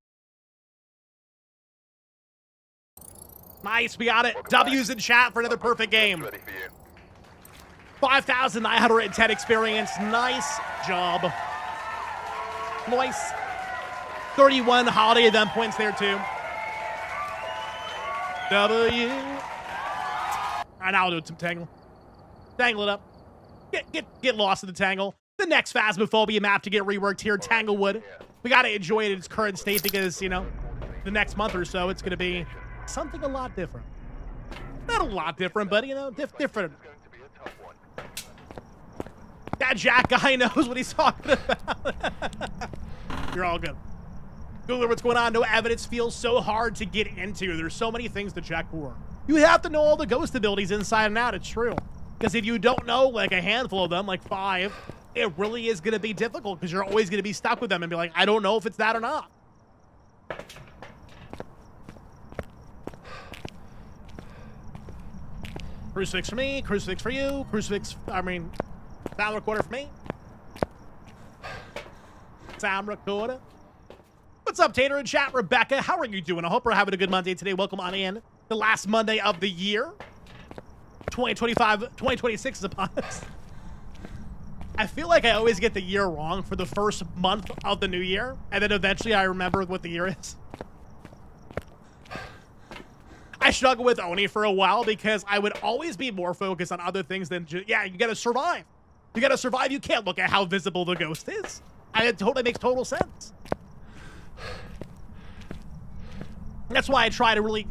S1: Nice, we got it. W's in chat for another perfect game. 5,910 experience. Nice job. Nice. 31 holiday event points there, too. W. All right, now I'll do some tangle. Tangle it up. Get lost in the tangle. The next Phasmophobia map to get reworked here, Tanglewood. We got to enjoy it in its current state because, the next month or so, it's going to be something a lot different. Not a lot different, but, different. That Jack guy knows what he's talking about. You're all good. Googler, what's going on? No evidence feels so hard to get into. There's so many things to check for. You have to know all the ghost abilities inside and out. It's true. Because if you don't know, like, a handful of them, like 5, it really is going to be difficult because you're always going to be stuck with them and be like, I don't know if it's that or not. Crucifix for me, crucifix for you, sound recorder for me. Sound recorder. What's up, Tater in chat? Rebecca, how are you doing? I hope we're having a good Monday today. Welcome on in. The last Monday of the year. 2026 is upon us. I feel like I always get the year wrong for the first month of the new year, and then eventually I remember what the year is. I struggled with Oni for a while because I would always be more focused on other things than just, you gotta survive. You gotta survive. You can't look at how visible the ghost is. It totally makes total sense. That's why I try to really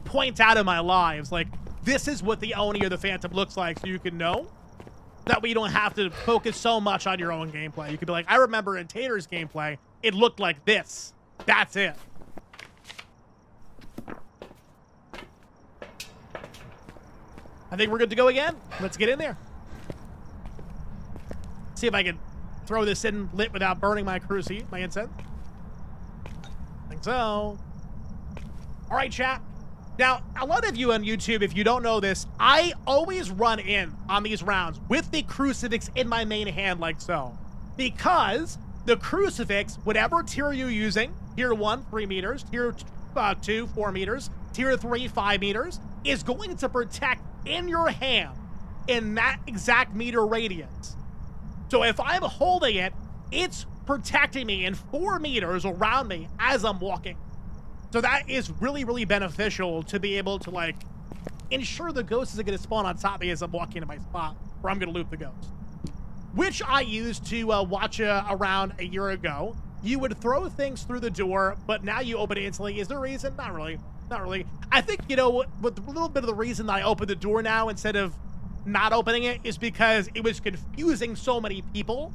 S1: point out in my lives, like, this is what the Oni or the Phantom looks like so you can know. That way you don't have to focus so much on your own gameplay. You could be like, I remember in Tater's gameplay, it looked like this. That's it. I think we're good to go again. Let's get in there. See if I can throw this in lit without burning my cruci, my incense. I think so. All right, chat. Now, a lot of you on YouTube, if you don't know this, I always run in on these rounds with the crucifix in my main hand like so. Because the crucifix, whatever tier you're using, tier 1, 3 meters, tier 2, 4 meters, tier 3, 5 meters, is going to protect in your hand in that exact meter radius. So if I'm holding it, it's protecting me in 4 meters around me as I'm walking. So that is really, really beneficial to be able to, like, ensure the ghost isn't going to spawn on top of me as I'm walking to my spot, where I'm going to loop the ghost. Which I used to watch around a year ago. You would throw things through the door, but now you open it instantly. Is there a reason? Not really. Not really. I think, you know, with a little bit of the reason that I opened the door now instead of not opening it is because it was confusing so many people.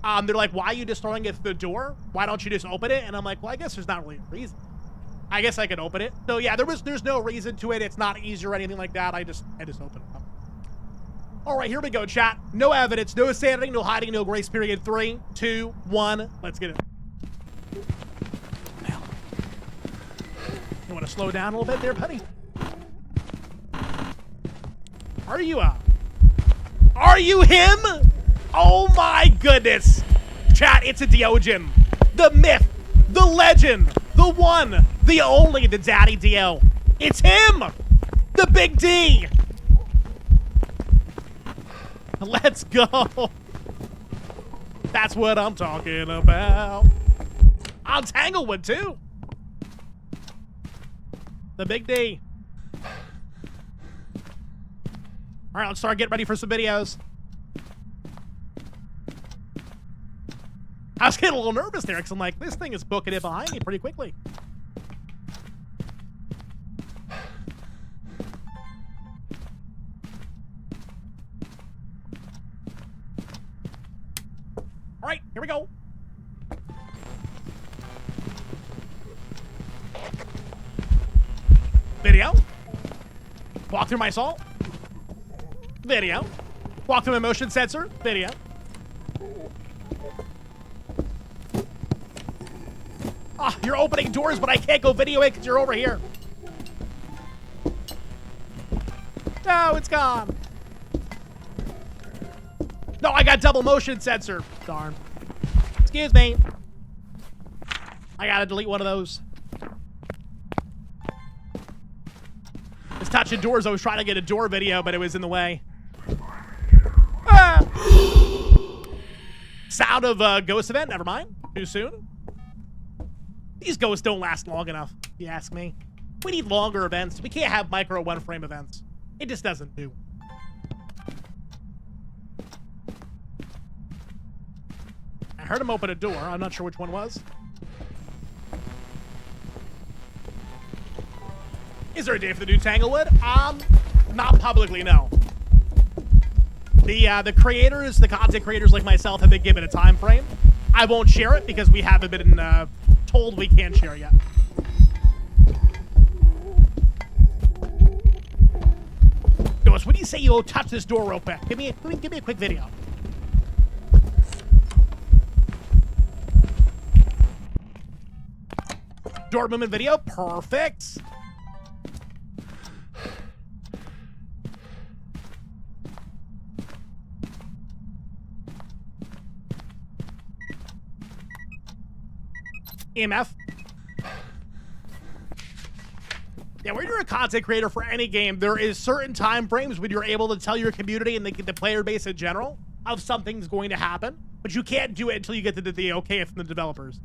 S1: They're like, why are you just throwing it through the door? Why don't you just open it? And I'm like, well, I guess there's not really a reason. I guess I could open it. So yeah, there's no reason to it. It's not easy or anything like that. I just open it up. All right, here we go, chat. No evidence, no sanity, no hiding, no grace period. 3, 2, 1. Let's get it. Now, you want to slow down a little bit there, buddy? Are you him? Oh my goodness. Chat, it's a Diogen. The myth, the legend, the one, the only, the Daddy Dio. It's him, the Big D. Let's go. That's what I'm talking about. On Tanglewood, too. The Big D. All right, let's start getting ready for some videos. I was getting a little nervous there because I'm like, this thing is booking it behind me pretty quickly. All right, here we go. Video. Walk through my salt. Video. Walk through my motion sensor. Video. Ah, you're opening doors, but I can't go video it because you're over here. No, it's gone. No, I got double motion sensor. Darn. Excuse me. I gotta delete one of those. It's touching doors. I was trying to get a door video, but it was in the way. Ah. Sound of ghost event. Never mind. Too soon. These ghosts don't last long enough, if you ask me. We need longer events. We can't have micro one-frame events. It just doesn't do. I heard him open a door. I'm not sure which one was. Is there a day for the new Tanglewood? Not publicly, no. The creators, the content creators like myself have been given a time frame. I won't share it because we haven't been told we can't share yet. Ghost, what do you say you touch this door real quick? Give me a quick video. Door movement video, perfect. EMF. Yeah, when you're a content creator for any game, there is certain time frames when you're able to tell your community and the player base in general of something's going to happen, but you can't do it until you get the okay from the developers.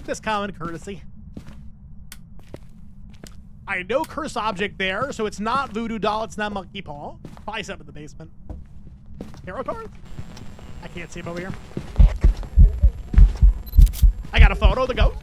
S1: This common courtesy. I know curse object there, so it's not voodoo doll, it's not monkey paw. Probably something in the basement. Hero card? I can't see him over here. I got a photo of the goat.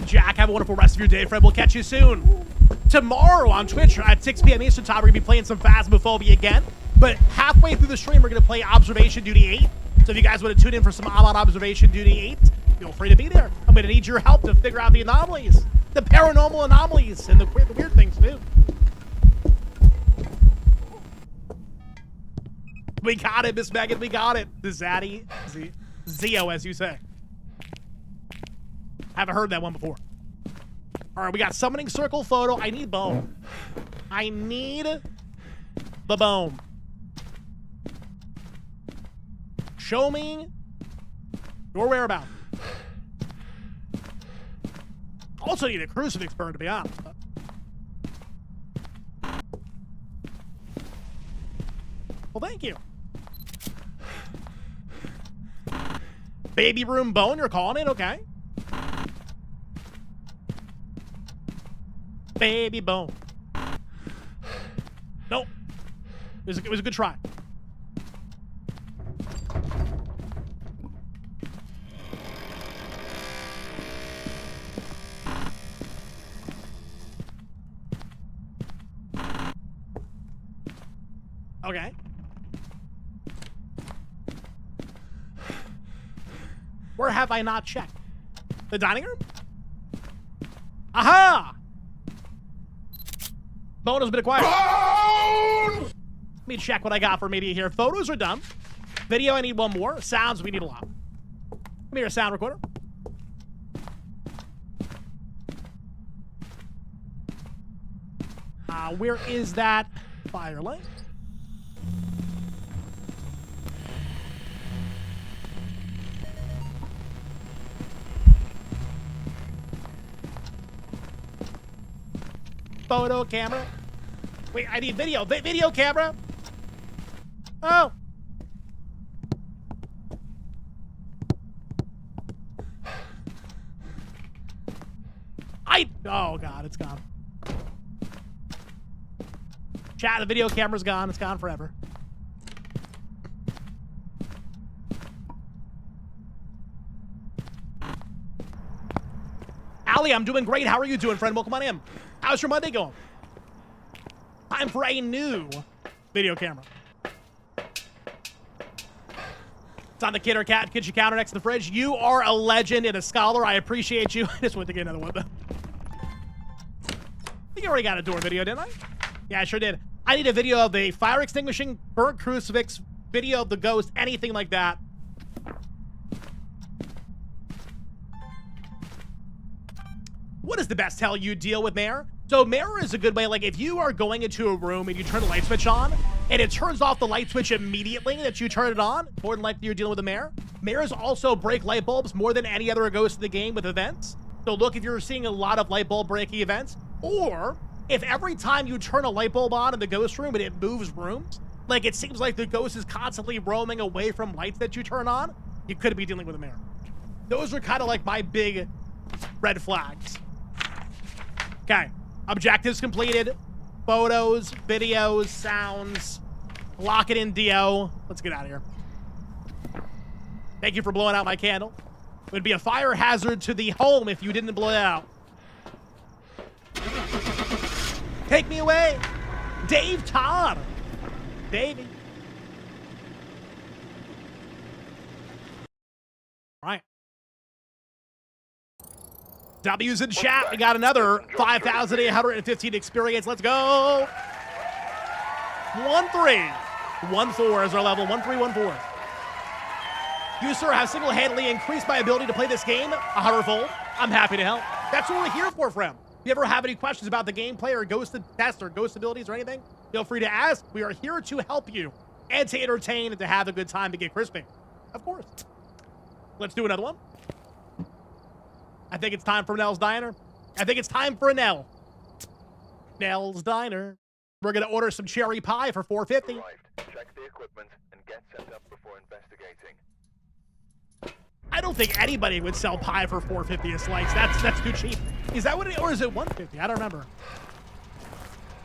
S1: Jack, have a wonderful rest of your day, friend. We'll catch you soon. Tomorrow on Twitch at 6 p.m. Eastern Time, we're going to be playing some Phasmophobia again. But halfway through the stream, we're going to play Observation Duty 8. So if you guys want to tune in for some I'm on Observation Duty 8, feel free to be there. I'm going to need your help to figure out the anomalies. The paranormal anomalies and the weird things, too. We got it, Miss Megan. We got it. The Zio, as you say. Haven't heard that one before. All right, we got summoning circle photo. I need bone. I need the bone. Show me your whereabouts. Also need a crucifix burn, to be honest. Well, thank you. Baby room bone, you're calling it? Okay. Baby bone. Nope. It was a good try. Okay. Where have I not checked? The dining room? Aha! Bone has been acquired. Bone! Let me check what I got for media here. Photos are done. Video, I need one more. Sounds, we need a lot. Give me your sound recorder. Where is that firelight? Photo camera. Wait, I need video. Video camera. Oh. Oh, God, it's gone. Chat, the video camera's gone. It's gone forever. Ali, I'm doing great. How are you doing, friend? Welcome on in. How's your Monday going? Time for a new video camera. It's on the kid or cat kitchen counter next to the fridge. You are a legend and a scholar. I appreciate you. I just went to get another one, though. I think I already got a door video, didn't I? Yeah, I sure did. I need a video of a fire extinguishing, burnt crucifix, video of the ghost, anything like that. What is the best hell you deal with, Mayor? So mirror is a good way, like if you are going into a room and you turn the light switch on and it turns off the light switch immediately that you turn it on, more than likely you're dealing with a mirror. Mirrors also break light bulbs more than any other ghost in the game with events. So look if you're seeing a lot of light bulb breaking events, or if every time you turn a light bulb on in the ghost room and it moves rooms, like it seems like the ghost is constantly roaming away from lights that you turn on, you could be dealing with a mirror. Those are kind of like my big red flags. Okay, objectives completed. Photos, videos, sounds. Lock it in, Dio. Let's get out of here. Thank you for blowing out my candle. It would be a fire hazard to the home if you didn't blow it out. Take me away. Dave Todd. Davey. All right. W's in chat. We got another 5,815 experience. Let's go. 1-3-1-4 is our level. 1-3-1-4. You, sir, have single-handedly increased my ability to play this game 100-fold. I'm happy to help. That's what we're here for, friend. If you ever have any questions about the gameplay or ghost test or ghost abilities or anything, feel free to ask. We are here to help you and to entertain and to have a good time to get crispy. Of course. Let's do another one. I think it's time for Nell's Diner. I think it's time for a Nell. Nell's Diner. We're going to order some cherry pie for $4.50.
S2: Check the equipment and get set up before investigating.
S1: I don't think anybody would sell pie for $4.50 a slice. That's too cheap. Is that what it is? Or is it $1.50? I don't remember.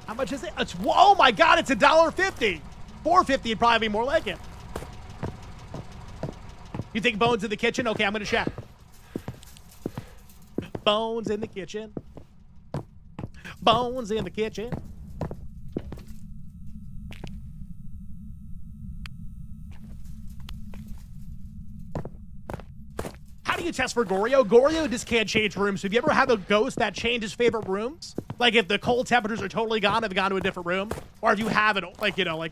S1: How much is it? It's, oh my God, it's $1.50. $4.50 would probably be more like it. You think Bones in the kitchen? Okay, I'm going to check. Bones in the kitchen. Bones in the kitchen. How do you test for Goryo? Goryo just can't change rooms. So have you ever had a ghost that changes favorite rooms? Like if the cold temperatures are totally gone, have gone to a different room? Or if you have it, like, you know, like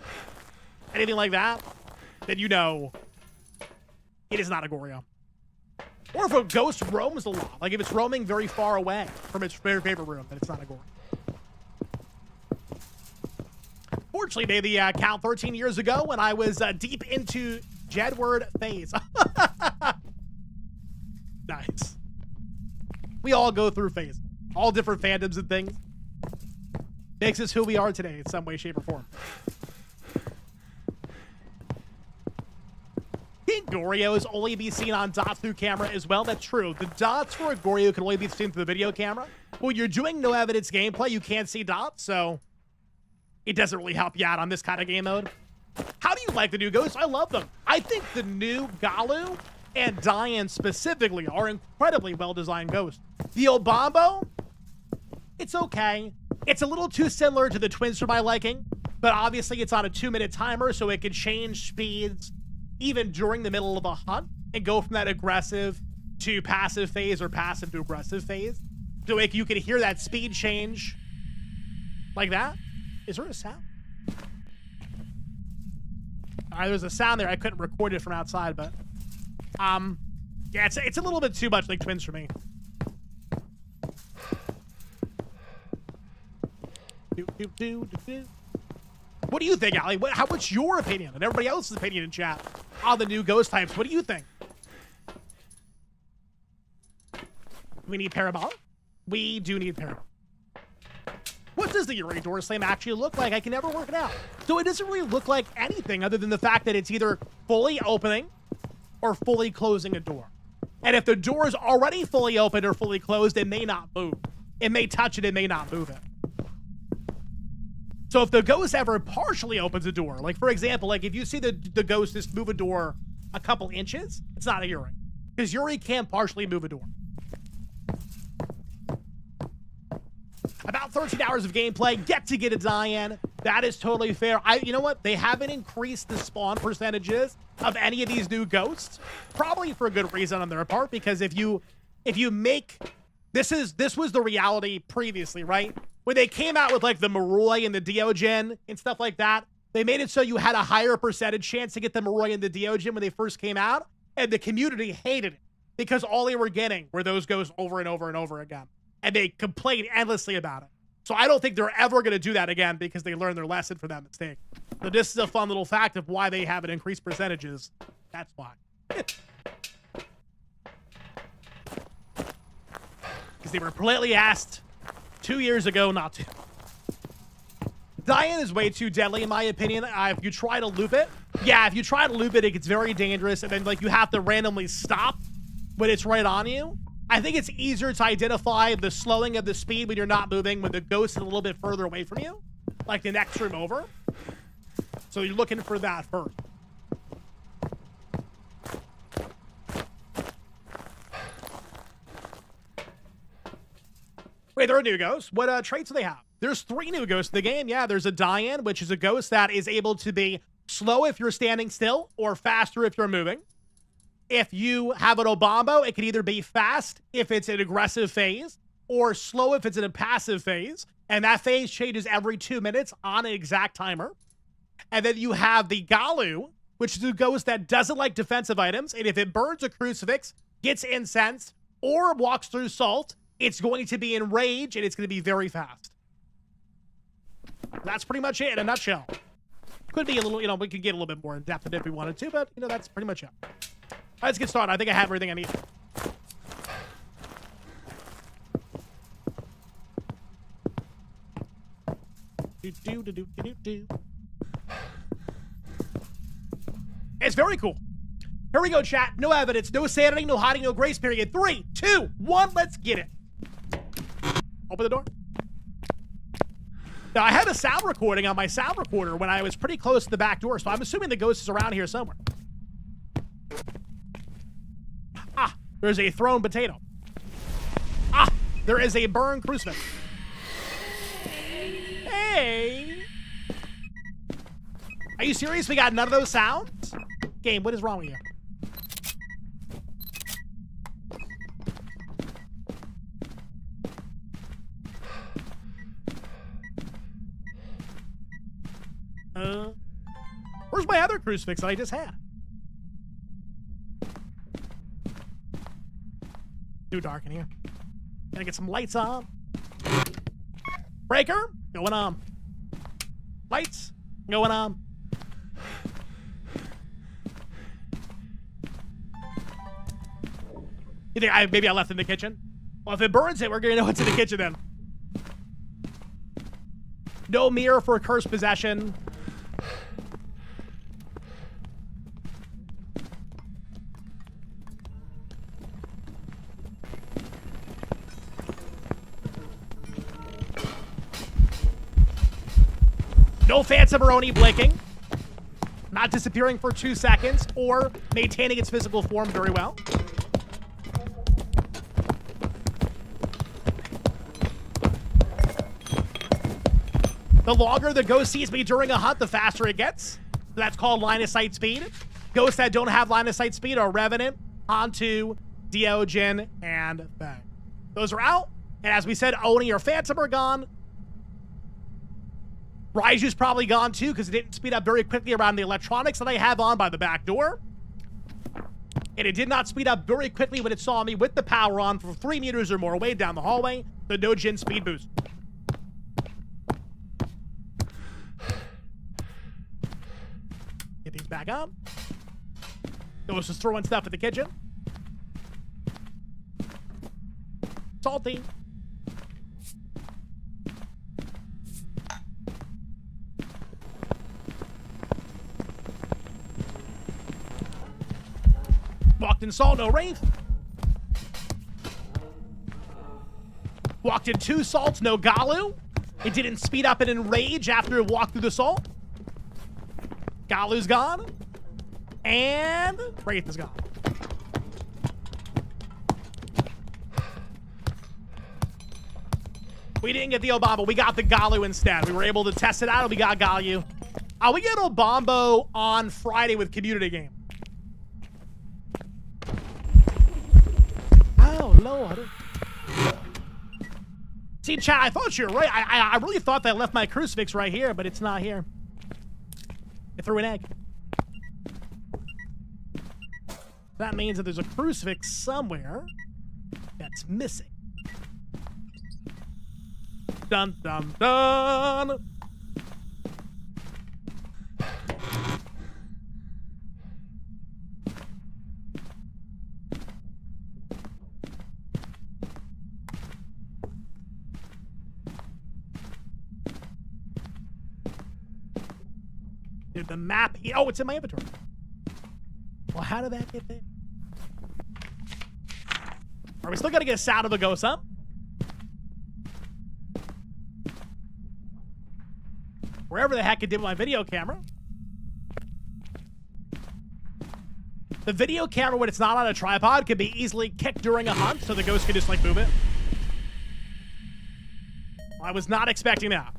S1: anything like that, then you know it is not a Goryo. Or if a ghost roams a lot, like if it's roaming very far away from its favorite room, then it's not a Goryo. Fortunately, made the count 13 years ago when I was deep into Jedward phase. Nice. We all go through phases. All different fandoms and things. Makes us who we are today in some way, shape, or form. Can Goryos only be seen on dots through camera as well? That's true. The dots for a Goryo can only be seen through the video camera. When you're doing no evidence gameplay, you can't see dots, so it doesn't really help you out on this kind of game mode. How do you like the new ghosts? I love them. I think the new Galu and Diogen specifically are incredibly well-designed ghosts. The Obambo, it's okay. It's a little too similar to the twins for my liking, but obviously it's on a 2-minute timer, so it can change speeds even during the middle of a hunt and go from that aggressive to passive phase or passive to aggressive phase. So like you can hear that speed change like that. Is there a sound? There's a sound there. I couldn't record it from outside, but yeah, it's a little bit too much like twins for me. What do you think, Ali? What's your opinion and everybody else's opinion in chat on the new ghost types? What do you think? We need parabolic? We do need parabolic. What does the Uri door slam actually look like? I can never work it out. So it doesn't really look like anything other than the fact that it's either fully opening or fully closing a door. And if the door is already fully open or fully closed, it may not move. It may touch it, it may not move it. So if the ghost ever partially opens a door, like for example, like if you see the ghost just move a door a couple inches, it's not a Uri. Because Uri can't partially move a door. About 13 hours of gameplay, get to get a Diogen. That is totally fair. You know what? They haven't increased the spawn percentages of any of these new ghosts, probably for a good reason on their part, because if you make this was the reality previously, right? When they came out with like the Moroi and the Diogen and stuff like that, they made it so you had a higher percentage chance to get the Moroi and the Diogen when they first came out, and the community hated it because all they were getting were those ghosts over and over and over again. And they complain endlessly about it. So I don't think they're ever going to do that again because they learned their lesson from that mistake. So this is a fun little fact of why they haven't increased percentages. That's why. Because they were politely asked 2 years ago not to. Diogen is way too deadly in my opinion. If you try to loop it, if you try to loop it, it gets very dangerous. And then like you have to randomly stop when it's right on you. I think it's easier to identify the slowing of the speed when you're not moving, when the ghost is a little bit further away from you, like the next room over. So you're looking for that first. Wait, there are new ghosts? What traits do they have? There's 3 new ghosts in the game. Yeah, there's a Diogen, which is a ghost that is able to be slow if you're standing still or faster if you're moving. If you have an Obambo, it can either be fast if it's an aggressive phase or slow if it's in a passive phase. And that phase changes every 2 minutes on an exact timer. And then you have the Galu, which is a ghost that doesn't like defensive items. And if it burns a crucifix, gets incensed, or walks through salt, it's going to be enraged and it's going to be very fast. That's pretty much it in a nutshell. Could be a little, we could get a little bit more in depth if we wanted to, but, that's pretty much it. Let's get started. I think I have everything I need. It's very cool. Here we go, chat. No evidence, no sanity, no hiding, no grace period. 3, 2, 1, let's get it. Open the door. Now, I had a sound recording on my sound recorder when I was pretty close to the back door, so I'm assuming the ghost is around here somewhere. There's a thrown potato. There is a burned crucifix. Hey! Are you serious? We got none of those sounds? Game, what is wrong with you? Where's my other crucifix that I just had? Too dark in here. Gonna get some lights on. Breaker, going on. Lights, going on. You think maybe I left in the kitchen? Well, if it burns it, we're gonna know what's in the kitchen then. No mirror for cursed possession. No Phantom blinking. Not disappearing for 2 seconds or maintaining its physical form very well. The longer the ghost sees me during a hunt, the faster it gets. That's called line of sight speed. Ghosts that don't have line of sight speed are Revenant, Hantu, Diogen, and Fang. Those are out. And as we said, Oni or Phantom are gone. Raiju's probably gone too because it didn't speed up very quickly around the electronics that I have on by the back door. And it did not speed up very quickly when it saw me with the power on for 3 meters or more away down the hallway. The Diogen speed boost. Get these back on. Ghost is throwing stuff in the kitchen. Salty. Walked in salt, no Wraith. Walked in 2 salts, no Galu. It didn't speed up and enrage after it walked through the salt. Galu's gone. And Wraith is gone. We didn't get the Obambo. We got the Galu instead. We were able to test it out and we got Galu. We get Obambo on Friday with community game. Oh, Lord. See, chat, I thought you were right. I really thought that I left my crucifix right here, but it's not here. I threw an egg. That means that there's a crucifix somewhere that's missing. Dun, dun, dun. Dude, the map. Oh, it's in my inventory. Well, how did that get there? Are we still gonna get a sound of a ghost, huh? Wherever the heck it did with my video camera. The video camera, when it's not on a tripod, can be easily kicked during a hunt, so the ghost can just, like, move it. Well, I was not expecting that.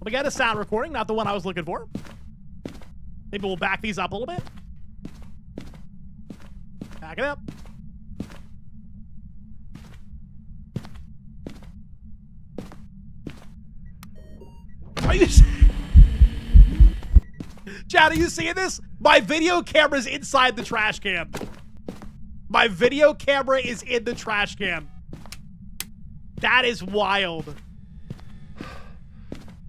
S1: We got a sound recording, not the one I was looking for. Maybe we'll back these up a little bit. Back it up. Are you Chad, are you seeing this? My video camera's inside the trash can. My video camera is in the trash can. That is wild.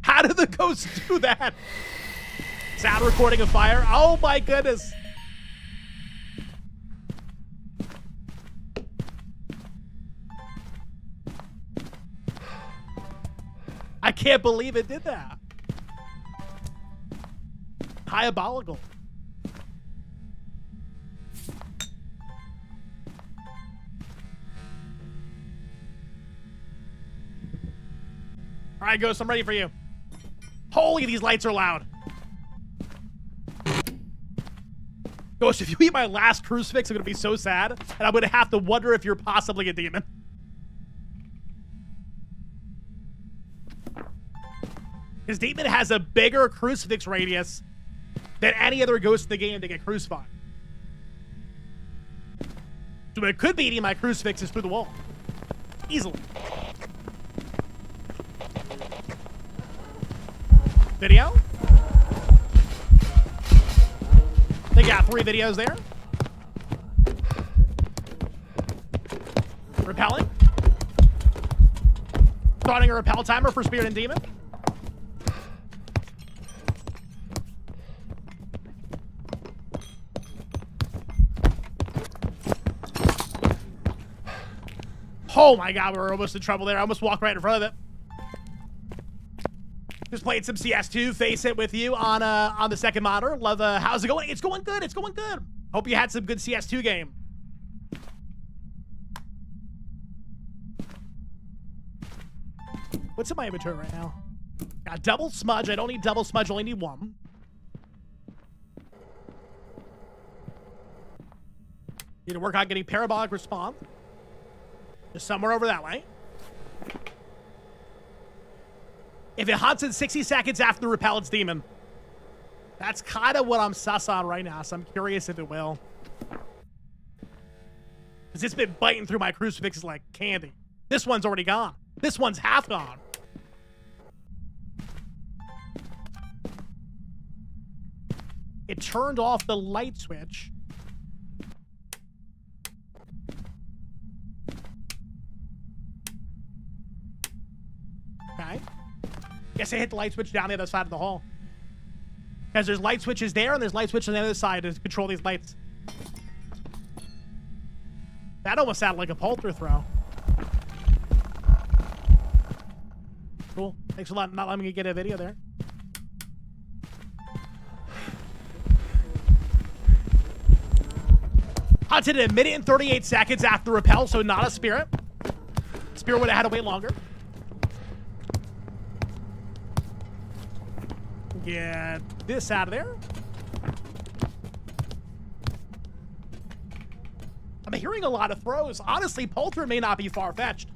S1: How did the ghost do that? Sound recording of fire. Oh my goodness. I can't believe it did that. Diabolical. All right, Ghost, I'm ready for you. Holy, these lights are loud. Ghost, if you eat my last crucifix, I'm gonna be so sad, and I'm gonna have to wonder if you're possibly a demon. His demon has a bigger crucifix radius than any other ghost in the game to get crucified. So it could be eating my crucifixes through the wall. Easily. Video. They got 3 videos there. Repelling. Starting a repel timer for Spirit and Demon. Oh my god, we were almost in trouble there. I almost walked right in front of it. Just played some CS2, Face It with you on the second monitor. Love, how's it going? It's going good, it's going good. Hope you had some good CS2 game. What's in my inventory right now? Got double smudge. I don't need double smudge, only need one. Need to work on getting parabolic respawn. Just somewhere over that way. If it hunts in 60 seconds after the repel, it's demon. That's kind of what I'm sus on right now, so I'm curious if it will. Because it's been biting through my crucifixes like candy. This one's already gone. This one's half gone. It turned off the light switch. Okay. Guess I hit the light switch down the other side of the hall. Because there's light switches there and there's light switches on the other side to control these lights. That almost sounded like a polter throw. Cool. Thanks a lot. Not letting me get a video there. Hunted a minute and 38 seconds after repel, so not a spirit. Spirit would have had to wait longer. Get this out of there. I'm hearing a lot of throws. Honestly, polter may not be far-fetched.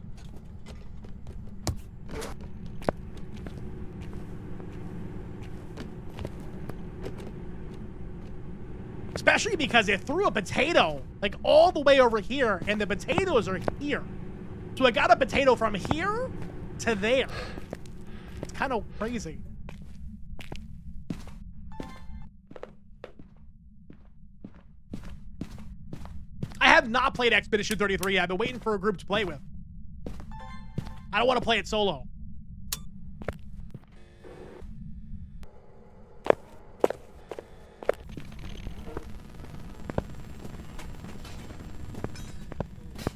S1: Especially because it threw a potato, like, all the way over here, and the potatoes are here. So I got a potato from here to there. It's kind of crazy. I have not played Expedition 33 yet. I've been waiting for a group to play with. I don't want to play it solo.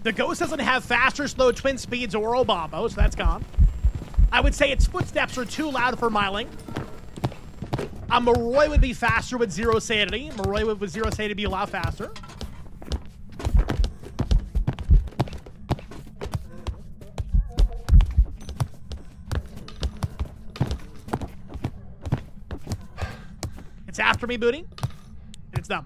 S1: The Ghost doesn't have faster, slow twin speeds or Obambo, so that's gone. I would say its footsteps are too loud for miling. A Moroi would be faster with zero sanity. Moroi with zero sanity would be a lot faster. It's after me booting. And it's done.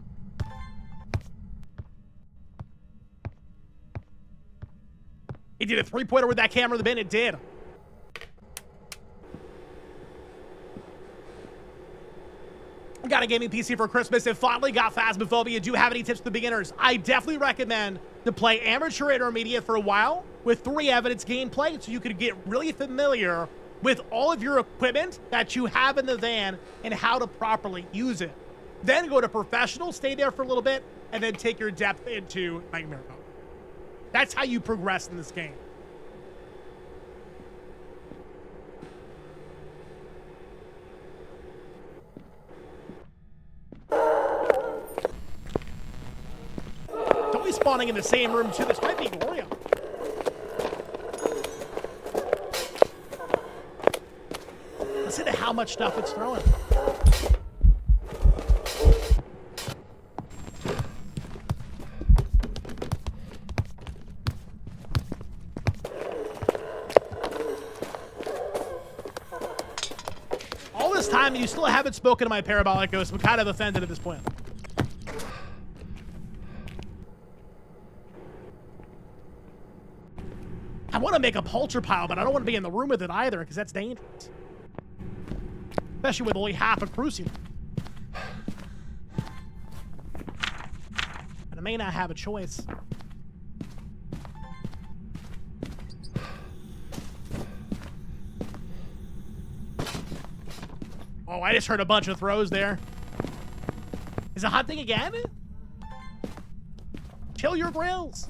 S1: It did a three-pointer with that camera in the bin. It did. Got a gaming PC for Christmas and finally got Phasmophobia. Do you have any tips for the beginners? I definitely recommend to play amateur intermediate for a while with 3 evidence gameplay so you could get really familiar with all of your equipment that you have in the van and how to properly use it. Then go to professional, stay there for a little bit, and then take your depth into nightmare mode. That's how you progress in this game. It's always spawning in the same room too. This might be Goryo. Listen to how much stuff it's throwing. All this time, and you still haven't spoken to my parabolic ghost. I'm kind of offended at this point. I want to make a polter pile, but I don't want to be in the room with it either, because that's dangerous. Especially with only half a crucible. And I may not have a choice. Oh, I just heard a bunch of throws there. Is it hunting again? Chill your grills.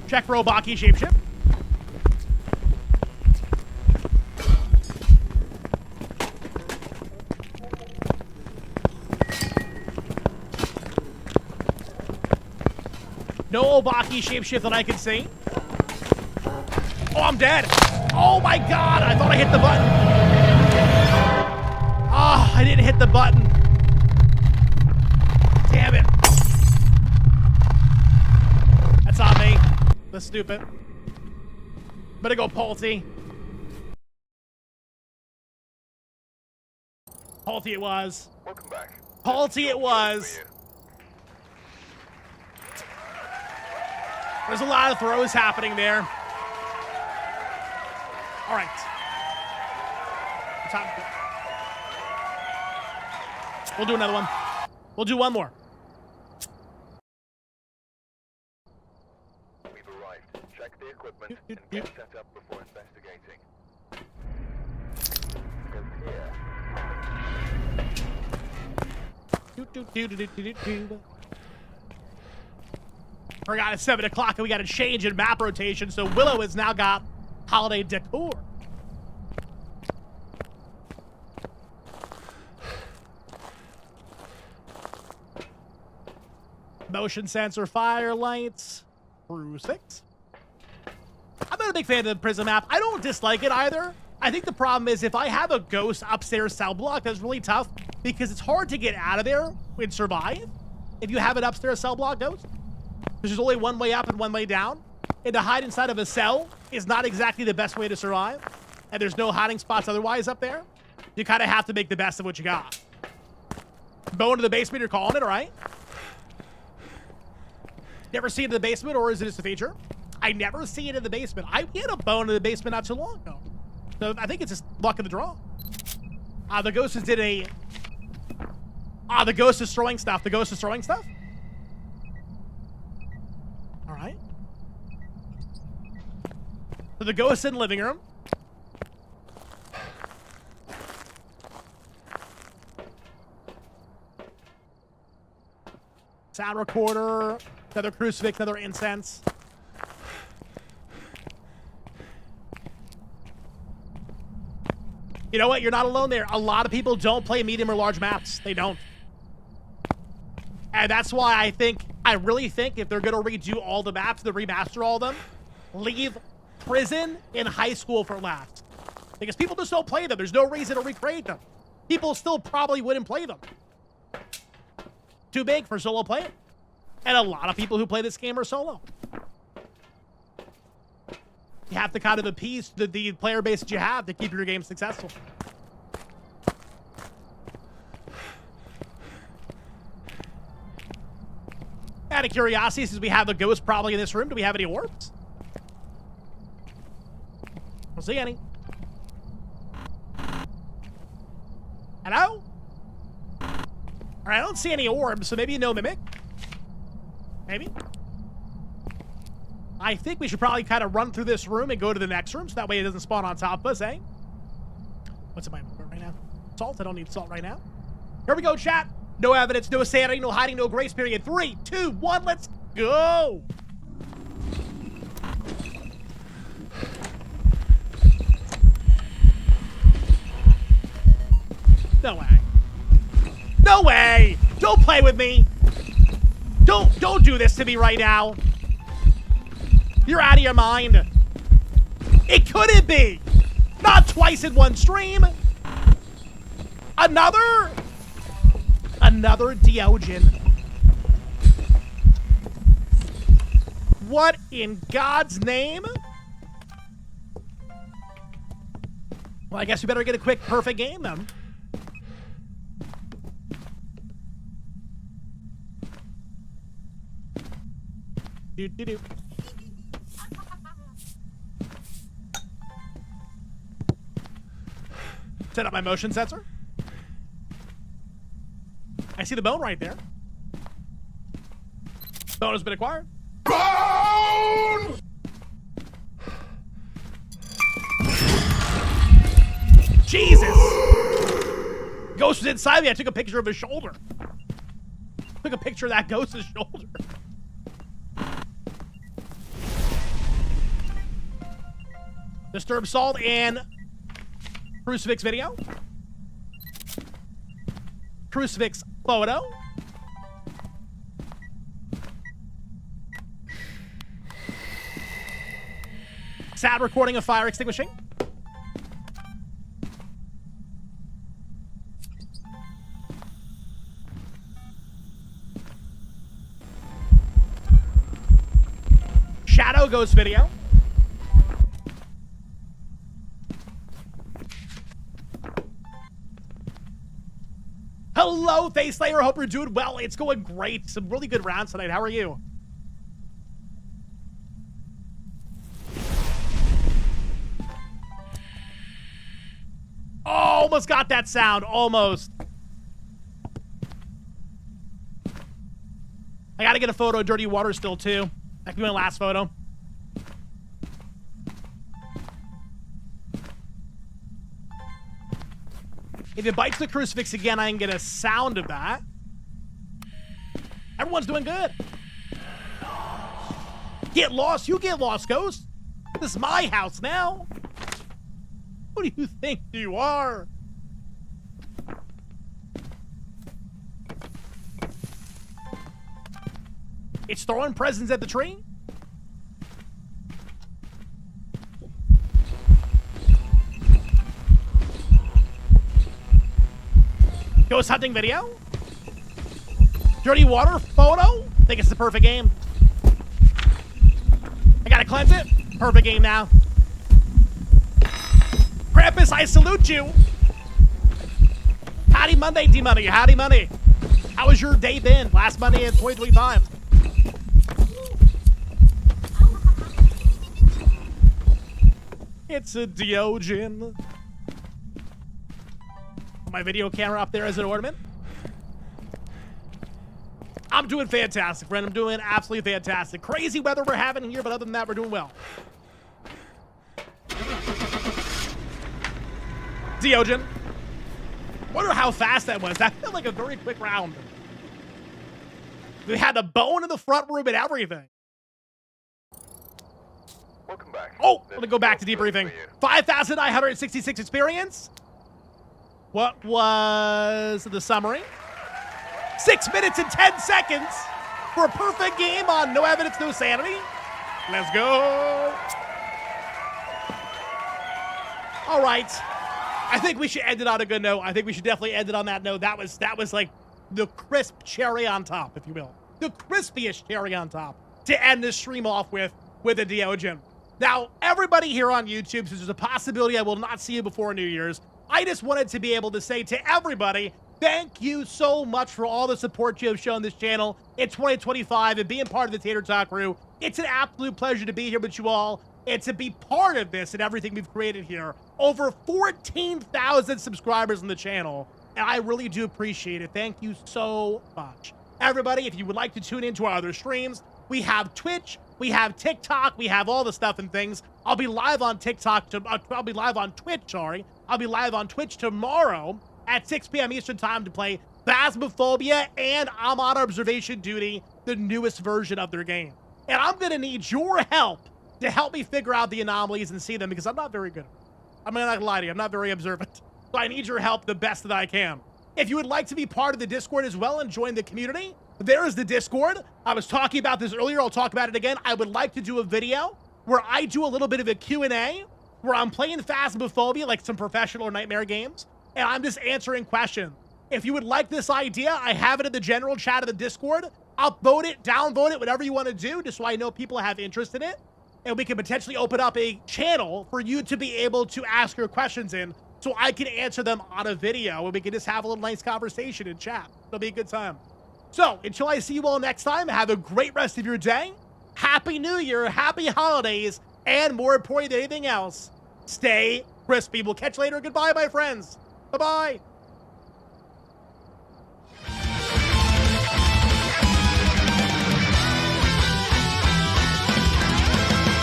S1: Check for Obaki shapeshift. No Obaki shapeshift that I can see. Oh, I'm dead. Oh my god, I thought I hit the button. Ah, I didn't hit the button. Damn it. That's on me. That's stupid. Better go Palty. Palty it was.
S2: Welcome back.
S1: Palty it was. There's a lot of throws happening there. All right. We'll do another one. We'll do one more.
S2: We've arrived. Check the equipment and get set up before investigating. Go here.
S1: Forgot it's 7 o'clock and we got a change in map rotation, so Willow has now got holiday decor. Motion sensor fire lights. Crucifix. I'm not a big fan of the prison map. I don't dislike it either. I think the problem is if I have a ghost upstairs cell block, that's really tough because it's hard to get out of there and survive if you have an upstairs cell block ghost. There's only one way up and one way down. And to hide inside of a cell is not exactly the best way to survive. And there's no hiding spots otherwise up there. You kind of have to make the best of what you got. Bow into the basement, you're calling it, all right? Never see it in the basement, or is it just a feature? I never see it in the basement. I had a bone in the basement not too long ago. So I think it's just luck of the draw. The ghost is did a... the ghost is throwing stuff. The ghost is throwing stuff? All right. So the ghost in the living room. Sound recorder. Another crucifix, another incense. You know what? You're not alone there. A lot of people don't play medium or large maps. They don't. And that's why I really think if they're going to redo all the maps, to remaster all of them, leave prison and high school for last. Because people just don't play them. There's no reason to recreate them. People still probably wouldn't play them. Too big for solo play. And a lot of people who play this game are solo. You have to kind of appease the player base that you have to keep your game successful. Out of curiosity, since we have a ghost probably in this room, do we have any orbs? Don't see any. Hello? All right, I don't see any orbs, so maybe no mimic. Maybe. I think we should probably kind of run through this room and go to the next room, so that way it doesn't spawn on top of us, eh? What's in my inventory right now? Salt? I don't need salt right now. Here we go, chat. No evidence, no sanity, no hiding, no grace period. 3, 2, 1, let's go. No way. No way! Don't play with me! Don't do this to me right now. You're out of your mind. It couldn't be. Not twice in one stream. Another Diogen. What in God's name? Well, I guess we better get a quick perfect game then. Do. Set up my motion sensor. I see the bone right there. Bone has been acquired. Bone! Jesus! Ghost was inside me. I took a picture of his shoulder. Took a picture of that ghost's shoulder. Disturb Salt and Crucifix video. Crucifix photo. Sad recording of fire extinguishing. Shadow Ghost video. Hello, Face Slayer. Hope you're doing well. It's going great. Some really good rounds tonight. How are you? Almost got that sound. Almost. I gotta get a photo of Dirty Water still, too. That could be my last photo. If it bites the crucifix again, I can get a sound of that. Everyone's doing good. Get lost. You get lost, Ghost. This is my house now. Who do you think you are? It's throwing presents at the tree. Ghost hunting video. Dirty Water photo. I think it's the perfect game. I gotta cleanse it. Perfect game now. Krampus, I salute you. Howdy Monday, D-Money. Howdy Monday. How has your day been? Last Monday in 2025. It's a Diogen. My video camera up there as an ornament. I'm doing fantastic, friend. I'm doing absolutely fantastic. Crazy weather we're having here, but other than that, we're doing well. Diogen. Wonder how fast that was. That felt like a very quick round. We had a bone in the front room and everything.
S2: Welcome back.
S1: Oh, let me go back to debriefing. 5,966 experience. What was the summary? 6 minutes and 10 seconds for a perfect game on No Evidence, No Sanity. Let's go. All right. I think we should end it on a good note. I think we should definitely end it on that note. That was like the crisp cherry on top, if you will. The crispiest cherry on top to end this stream off with a Diogen. Now, everybody here on YouTube, since there's a possibility I will not see you before New Year's, I just wanted to be able to say to everybody, thank you so much for all the support you have shown this channel in 2025 and being part of the Tater Talk crew. It's an absolute pleasure to be here with you all and to be part of this and everything we've created here. Over 14,000 subscribers on the channel, and I really do appreciate it. Thank you so much. Everybody, if you would like to tune into our other streams, we have Twitch, we have TikTok, we have all the stuff and things. I'll be live on TikTok, I'll be live on Twitch, sorry. I'll be live on Twitch tomorrow at 6 p.m. Eastern Time to play Phasmophobia, and I'm on observation duty, the newest version of their game. And I'm going to need your help to help me figure out the anomalies and see them, because I'm not very good at it. I'm not going to lie to you, I'm not very observant. So I need your help the best that I can. If you would like to be part of the Discord as well and join the community, there is the Discord. I was talking about this earlier, I'll talk about it again. I would like to do a video where I do a little bit of a Q&A, where I'm playing Phasmophobia, like some professional or nightmare games, and I'm just answering questions. If you would like this idea, I have it in the general chat of the Discord. Upvote it, downvote it, whatever you want to do, just so I know people have interest in it. And we can potentially open up a channel for you to be able to ask your questions in, so I can answer them on a video, and we can just have a little nice conversation in chat. It'll be a good time. So, until I see you all next time, have a great rest of your day. Happy New Year, happy holidays, and more important than anything else, stay crispy. We'll catch you later. Goodbye, my friends. Bye-bye.